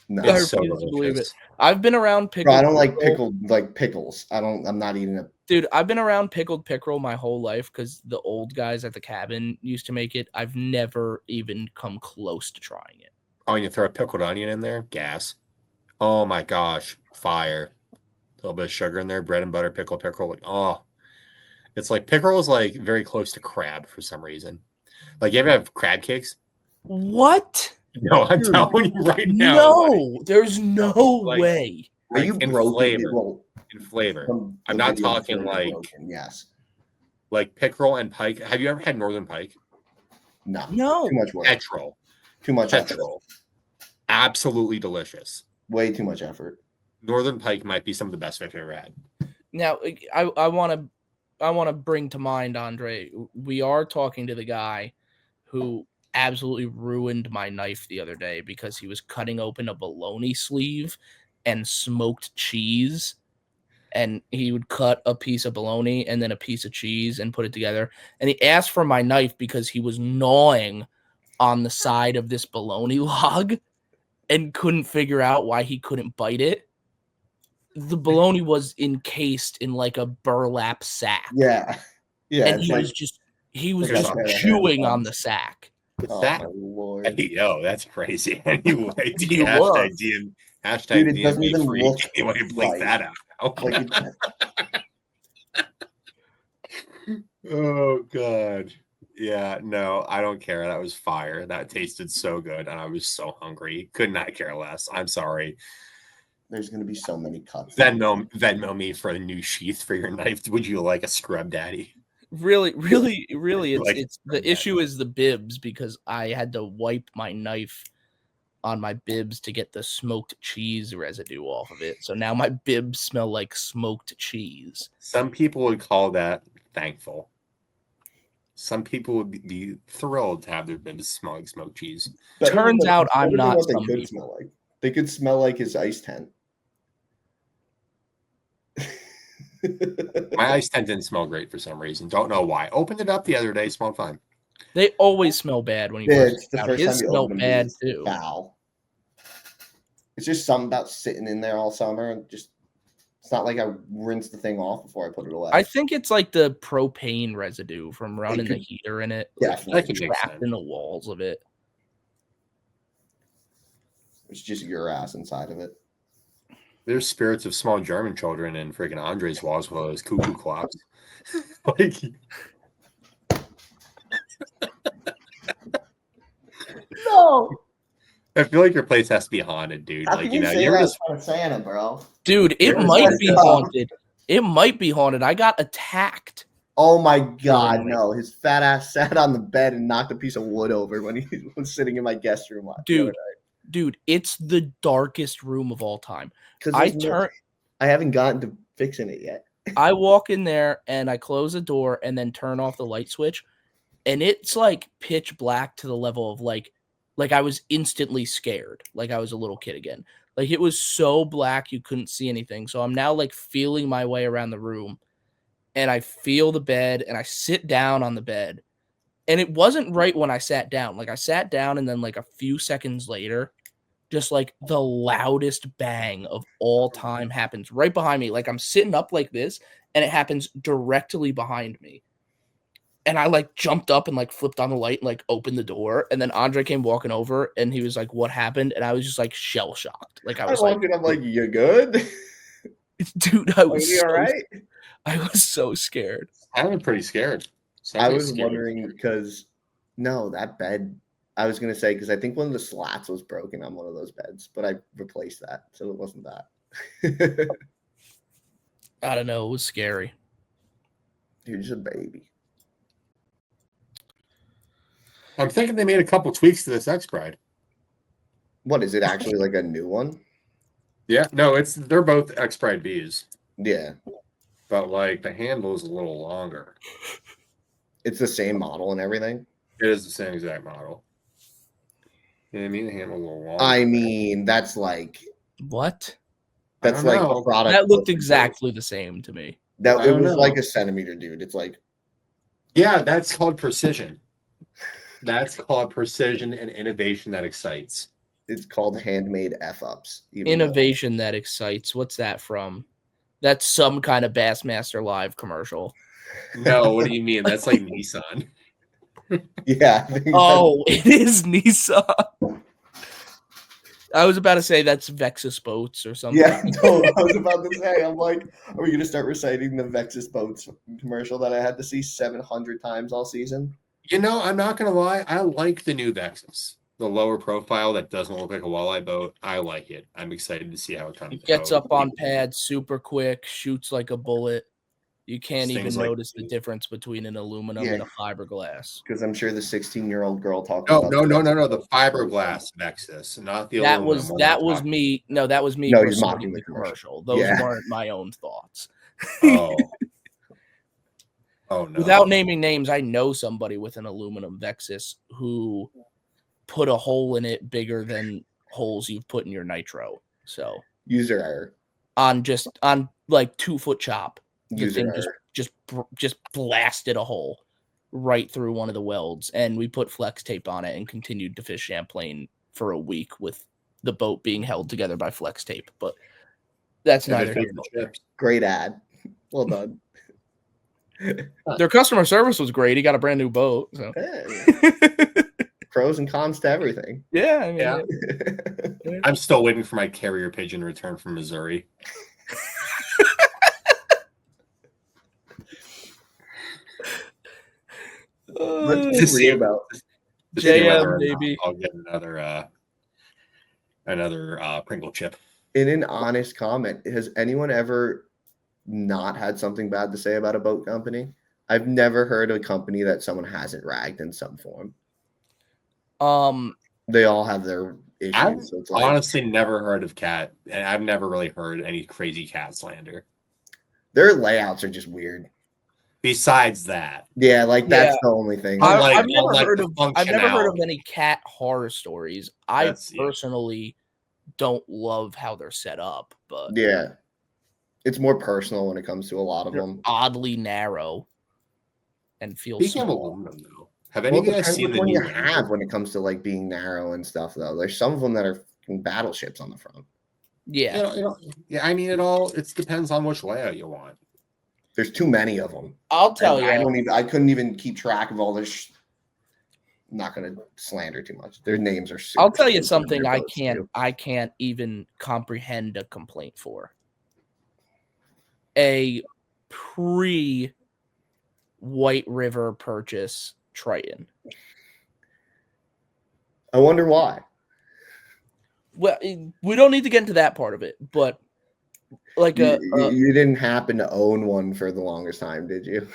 No, I It's so refuse to believe delicious. it. I've been around Bro, pickled. I don't like pickerel. pickled like pickles. I'm not eating a. Dude, I've been around pickled pickerel my whole life because the old guys at the cabin used to make it. I've never even come close to trying it. Oh, and you throw a pickled onion in there? Gas. Oh my gosh. Fire. A little bit of sugar in there, bread and butter, pickled pickerel. Like, oh. It's like pickerel is like very close to crab for some reason. Like, you ever have crab cakes? What? No, I'm telling you right now. No, there's no Like- way. Are you in broken? flavor. Well, In flavor. from I'm the not video, talking you're like- broken, yes. Like pickerel and pike. Have you ever had northern pike? No. No. Too much work. Petrol. Too much effort. Petrol. Absolutely delicious. Way too much effort. Northern pike might be some of the best fish I've ever had. Now, I want to bring to mind, Andre, we are talking to the guy who absolutely ruined my knife the other day because he was cutting open a bologna sleeve and smoked cheese. And he would cut a piece of bologna and then a piece of cheese and put it together. And he asked for my knife because he was gnawing on the side of this bologna log and couldn't figure out why he couldn't bite it. The bologna was encased in like a burlap sack. Yeah. Yeah. And it's he like, was just Like just a chewing on the sack. oh, that- my Lord. Hey, yo, that's crazy. Anyway, He hashtag was. DM, hashtag Dude, it doesn't DMV even free. look Anyway, blink right. that out. Like Oh god. Yeah, no, I don't care. That was fire. That tasted so good, and I was so hungry. Could not care less. I'm sorry. there's gonna be so many cuts. Venmo me for a new sheath for your knife. Would you like a scrub daddy? Really, it's Like- it's the issue is the bibs because I had to wipe my knife on my bibs to get the smoked cheese residue off of it. So now my bibs smell like smoked cheese. Some people would call that thankful. Some people would be thrilled to have their bibs smell like smoked cheese. Turns out I'm not what they some could people. smell like. They could smell like his ice tent. My ice tent didn't smell great for some reason. Don't know why. Opened it up the other day, smelled fine. They always smell bad when you Yeah, first it's the get out. first His time you smell open them. bad It's too. foul. It's just something about sitting in there all summer and just. It's not like I rinse the thing off before I put it away. I think it's like the propane residue from running the could- heater in it. Yeah, like, that could make trapped sense. in the walls of it. It's just your ass inside of it. There's spirits of small German children in freaking Andre's walls with those cuckoo clocks. Like, No. I feel like your place has to be haunted, dude. How Like, can you say you're that just in front of Santa, bro? Dude, it You're might just be dumb. haunted. It might be haunted. I got attacked. Oh my God, Really? no. His fat ass sat on the bed and knocked a piece of wood over when he was sitting in my guest room. Dude, it's the darkest room of all time. I haven't gotten to fixing it yet. I walk in there and I close the door and then turn off the light switch, and it's like pitch black to the level of like I was instantly scared, like I was a little kid again. Like it was so black you couldn't see anything. So I'm now like feeling my way around the room, and I feel the bed and I sit down on the bed. And it wasn't right when I sat down. Like I sat down and then like a few seconds later, just like the loudest bang of all time happens right behind me. Like I'm sitting up like this and it happens directly behind me. And I like jumped up and like flipped on the light and like opened the door. And then Andre came walking over and he was like, "What happened?" And I was just like shell shocked. Like I was like, I'm like, you good? dude, I Are was you all right? I was so scared. I'm pretty scared. I was wondering because that bed. I was gonna say because I think one of the slats was broken on one of those beds, but I replaced that, so it wasn't that. I don't know. It was scary. You're just a baby. I'm thinking they made a couple tweaks to this X Bride. What is it actually like a new one? Yeah, no, they're both X Bride Bs, Yeah, but like the handle is a little longer. it's the same model and everything. It is the same exact model. You know what I mean? The handle a little longer. I mean, that's like What? that's don't like know. a product. That looked exactly the same to me. That I it don't was know. like a centimeter, dude. It's like Yeah, that's called precision. That's called precision and innovation that excites. it's called handmade f-ups. Innovation that excites. What's that from? That's some kind of Bassmaster Live commercial. No, what do you mean? That's like Nissan. Yeah. I think Oh, it is Nissan. I was about to say that's Vexus Boats or something. yeah. No, I was about to say. I'm like, are we gonna start reciting the Vexus Boats commercial that I had to see 700 times all season? You know, I'm not gonna lie. I like the new Vexus, the lower profile that doesn't look like a walleye boat. I like it. I'm excited to see how it comes. It gets up on pad super quick, shoots like a bullet. You can't even Stings like- notice the difference between an aluminum and a fiberglass. Because I'm sure the 16-year-old girl talking No, about the fiberglass Vexus, not the That aluminum was one that I'm was talking- me. No, that was me No, he's reciting mocking the the commercial. commercial. Those Yeah. weren't my own thoughts. Oh. Oh no. Without naming names, I know somebody with an aluminum Vexus who put a hole in it bigger than holes you've put in your nitro. So user error. on like 2 foot chop, the User thing error. just blasted a hole right through one of the welds, and we put flex tape on it and continued to fish Champlain for a week with the boat being held together by flex tape. But that's If it neither fits here the nor there. chips. Great ad. Well done. Their customer service was great. He got a brand new boat. So Hey, pros and cons to everything. yeah, I mean, Yeah. yeah. I'm still waiting for my carrier pigeon return from Missouri. Let's To be see real about To see JM, whether or not baby. I'll get another Pringle chip. in an honest comment. Has anyone ever not had something bad to say about a boat company? I've never heard of a company that someone hasn't ragged in some form. Um, They all have their issues. I've So it's like honestly never heard of cat, and I've never really heard any crazy cat slander. their layouts are just weird. Besides that, Yeah, like that's Yeah. the only thing. But, like, I've never like heard the of I've never heard of functionality. any cat horror stories. I That's- yeah. personally don't love how they're set up, but Yeah. It's more personal when it comes to a lot of they're them. oddly narrow and feel Speaking of small. aluminum, though, have any Well, of it you guys depends seen which the one you new have when it comes to like being narrow and stuff, though. There's some of them that are fucking battleships on the front. Yeah. Yeah, I mean, it depends on which layout you want. There's too many of them. I'll tell I you. I couldn't even keep track of all this. I'm not gonna slander too much. Their names are. I'll tell you stupid. something They're I both can't stupid. I can't even comprehend a complaint for. A pre White River purchase Triton. I wonder why. Well, we don't need to get into that part of it, but like You didn't happen to own one for the longest time, did you?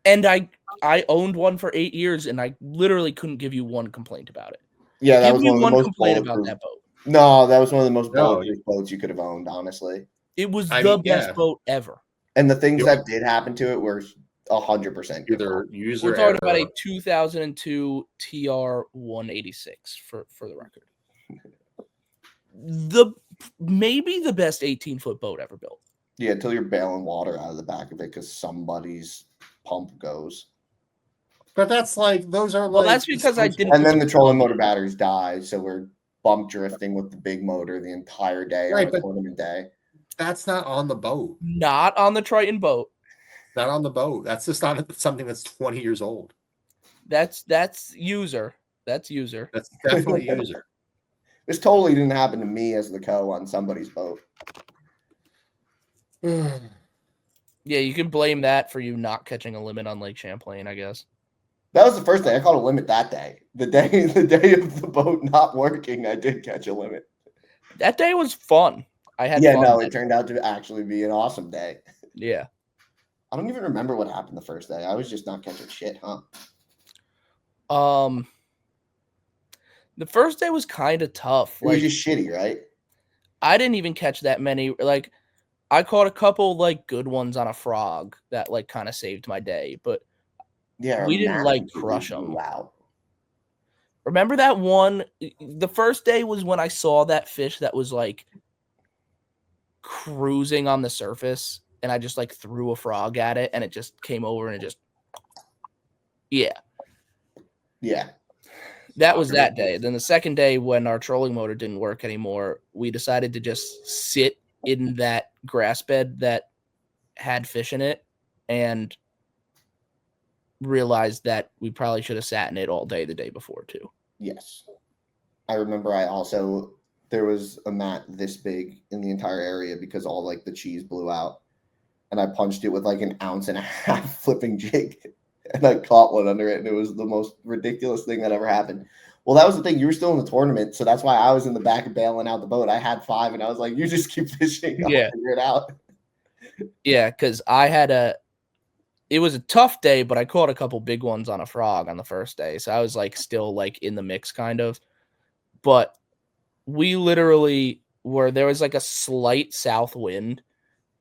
and I owned one for 8 years and I literally couldn't give you one complaint about it. Yeah, that Give was me one of the one most complaint about bulletproof. that boat. No, that was one of the most No, bulletproof boats you could have owned, honestly. It was I the mean, best yeah. boat ever. And the things Yep. that did happen to it were 100% your Either fault. user We're talking about error. a 2002 TR 186 for the record. Maybe the best 18-foot boat ever built. Yeah, until you're bailing water out of the back of it because somebody's pump goes. But that's like those are Well, like that's because I didn't- And then the trolling motor batteries die, so we're bump drifting with the big motor the entire day Right, on a but- tournament day. That's not on the boat. Not on the Triton boat. Not on the boat. That's just not something that's 20 years old. That's user. That's user. That's definitely user. This totally didn't happen to me as the co on somebody's boat. Yeah, you can blame that for you not catching a limit on Lake Champlain, I guess. That was the first day I caught a limit that day. The day of the boat not working, I did catch a limit. That day was fun. I had Yeah, fun. no, that it turned out to actually be an awesome day. Yeah. I don't even remember what happened the first day. I was just not catching shit, huh? The first day was kind of tough. It was Like, just shitty, right? I didn't even catch that many. Like, I caught a couple like good ones on a frog that like kind of saved my day, but Yeah, we didn't like massively crush blew 'em. out. remember that one? The first day was when I saw that fish that was like cruising on the surface, and I just like threw a frog at it, and it just came over and it just, yeah. Yeah. That was that day. Then the second day, when our trolling motor didn't work anymore, we decided to just sit in that grass bed that had fish in it and realized that we probably should have sat in it all day the day before too. Yes. I remember there was a mat this big in the entire area because all like the cheese blew out. And I punched it with like an ounce and a half flipping jig. And I caught one under it, and it was the most ridiculous thing that ever happened. Well, that was the thing. You were still in the tournament, so that's why I was in the back bailing out the boat. I had 5, and I was like, "You just keep fishing. I'll figure it out." Yeah, because it was a tough day, but I caught a couple big ones on a frog on the first day, so I was like still like in the mix kind of. But we literally there was like a slight south wind,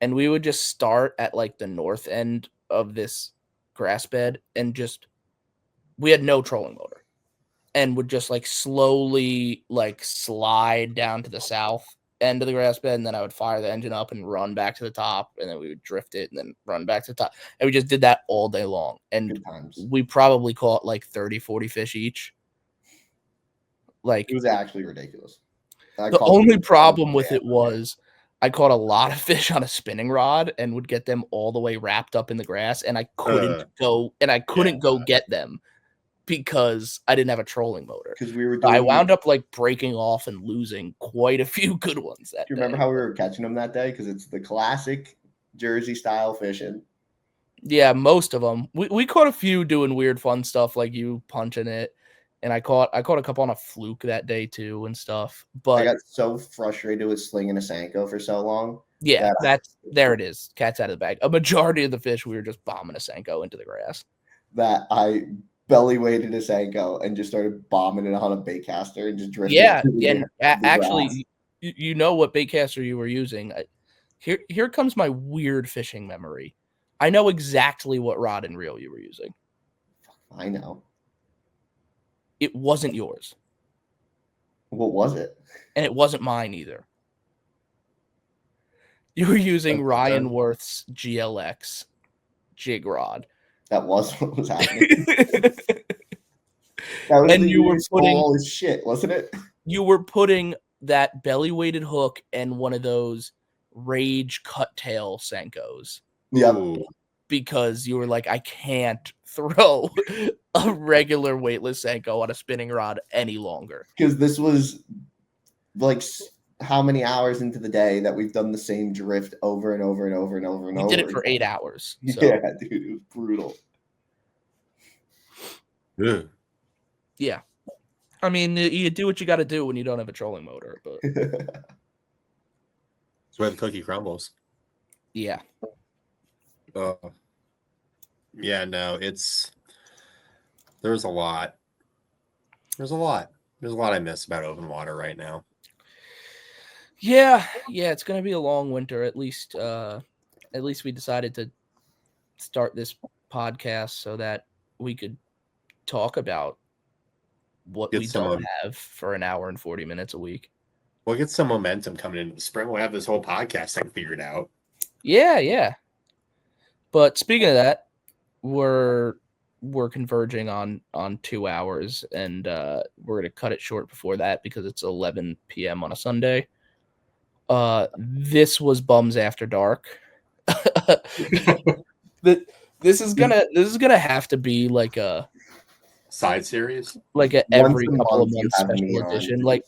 and we would just start at like the north end of this grass bed and we had no trolling motor and would just like slowly like slide down to the south end of the grass bed, and then I would fire the engine up and run back to the top, and then we would drift it and then run back to the top, and we just did that all day long, and Good times. we probably caught like 30-40 fish each. Like, It was actually ridiculous. the only problem with it was I caught a lot of fish on a spinning rod and would get them all the way wrapped up in the grass, and I couldn't go get them because I didn't have a trolling motor. Because we were I wound up like breaking off and losing quite a few good ones that Do you day. remember how we were catching them that day? Because it's the classic Jersey style fishing. Yeah, most of them. We caught a few doing weird fun stuff like you punching it. And I caught a couple on a fluke that day too and stuff. But I got so frustrated with slinging a Senko for so long. yeah, there it is. Cat's out of the bag. A majority of the fish we were just bombing a Senko into the grass. That I belly weighted a Senko and just started bombing it on a baitcaster and just drifted. Yeah, through the and air on the grass. actually, you know what baitcaster you were using. Here comes my weird fishing memory. I know exactly what rod and reel you were using. I know. It wasn't yours, What was it? and it wasn't mine either. You were using Okay. Ryan Worth's GLX jig rod. That was what was happening. That was And the you were year putting- all his shit, wasn't it? You were putting that belly weighted hook and one of those Rage cut tail Senkos. Yep. Ooh. Because you were like, I can't throw a regular weightless Senko on a spinning rod any longer. Because this was like how many hours into the day that we've done the same drift over and over and over and over and We over. did it for 8 hours. So. Yeah, dude, it was brutal. Ugh. Yeah. I mean, you do what you got to do when you don't have a trolling motor, but That's where the cookie crumbles. yeah. Yeah, no, there's a lot. There's a lot I miss about open water right now. Yeah, it's going to be a long winter. At least we decided to start this podcast so that we could talk about what Get we some don't of- have for an hour and 40 minutes a week. We'll get some momentum coming into the spring. We'll have this whole podcast thing figured out. Yeah. But speaking of that, we're converging on 2 hours, and we're gonna cut it short before that because it's 11 p.m. on a Sunday. This was Bums After Dark. This is gonna have to be like a Side series. every Once a couple of month you months have me special on. edition. Like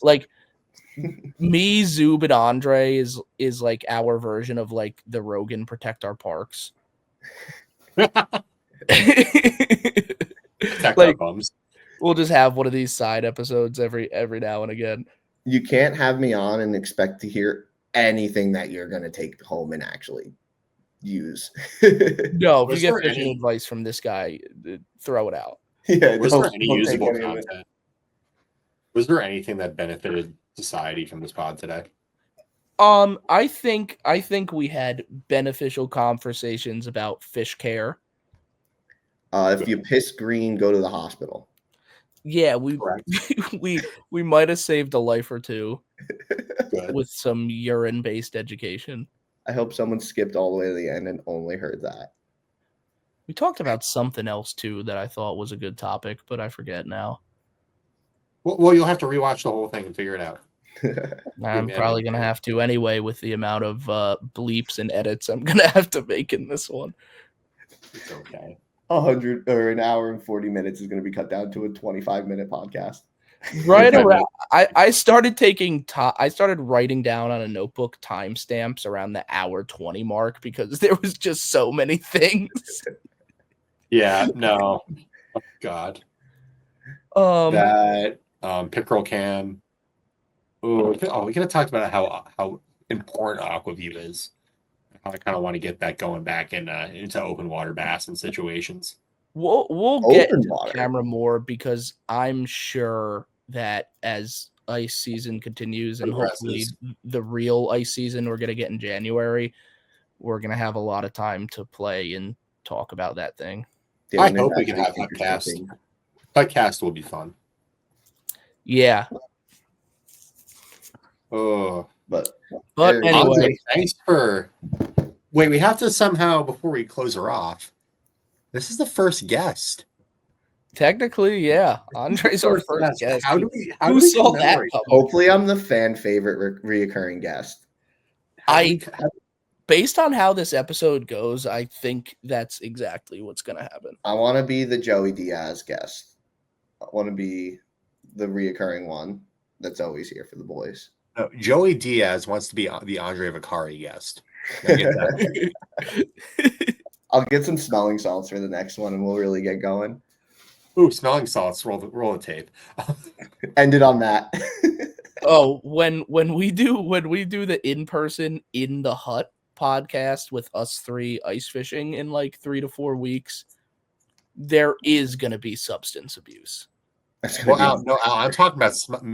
me, Zub, and Andre is like our version of like the Rogan Protect Our Parks. Protect our Like, bums. we'll just have one of these side episodes every now and again. You can't have me on and expect to hear anything that you're going to take home and actually use. No, if Was you get there fishing any- advice from this guy, throw it out. Yeah, Was don't- there any don't take usable any of it. content? Was there anything that benefited society from this pod today? I think we had beneficial conversations about fish care. If you piss green, go to the hospital. Yeah, we Correct. we might have saved a life or two Good. with some urine-based education. I hope someone skipped all the way to the end and only heard that. We talked about something else too that I thought was a good topic, but I forget now. Well, you'll have to rewatch the whole thing and figure it out. I'm Yeah, probably gonna have to anyway with the amount of bleeps and edits I'm gonna have to make in this one. It's okay. 100 or an hour and 40 minutes is going to be cut down to a 25-minute podcast. Right around, I started I started writing down on a notebook timestamps around the hour 20 mark because there was just so many things. Yeah, no. Oh, God. That pickerel cam. We could have talked about how important Aquaview is. I kind of want to get that going back into open water bass and situations. We'll get Open into water. the camera more because I'm sure that as ice season continues and hopefully Progresses. the real ice season we're gonna get in January, we're gonna have a lot of time to play and talk about that thing. I Dylan hope is we can have actually that cast. interesting. That cast will be fun. Yeah, Oh, But but Andre, anyway, Andre, thanks for. Wait, we have to somehow before we close her off. This is the first guest. technically, yeah, Andre's our first guest. How do we? Who saw that commemorate coming? hopefully I'm the fan favorite reoccurring guest. How do we- Based on how this episode goes, I think that's exactly what's gonna happen. I want to be the Joey Diaz guest. I want to be the reoccurring one that's always here for the boys. No, Joey Diaz wants to be the Andre Vicari guest. I get that. I'll get some smelling salts for the next one and we'll really get going. Ooh, smelling salts. Roll the tape. Ended on that. Oh, when we do the in-person in the hut podcast with us three ice fishing in like 3 to 4 weeks, there is going to be substance abuse. That's gonna Well, be Al, I'm talking about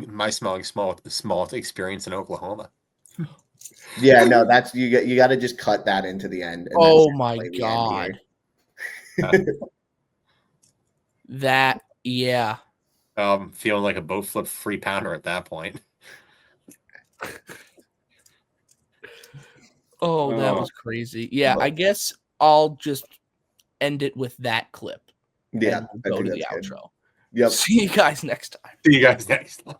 my smelling small experience in Oklahoma. yeah, no, that's you got to just cut that into the end. And Oh then my play the end God. here. That, yeah. Feeling like a boat flip 3-pounder at that point. Oh, that was crazy. Yeah, I guess I'll just end it with that clip. Yeah, And I we'll go think to the that's good. outro. Yep. See you guys next time. See you guys next time.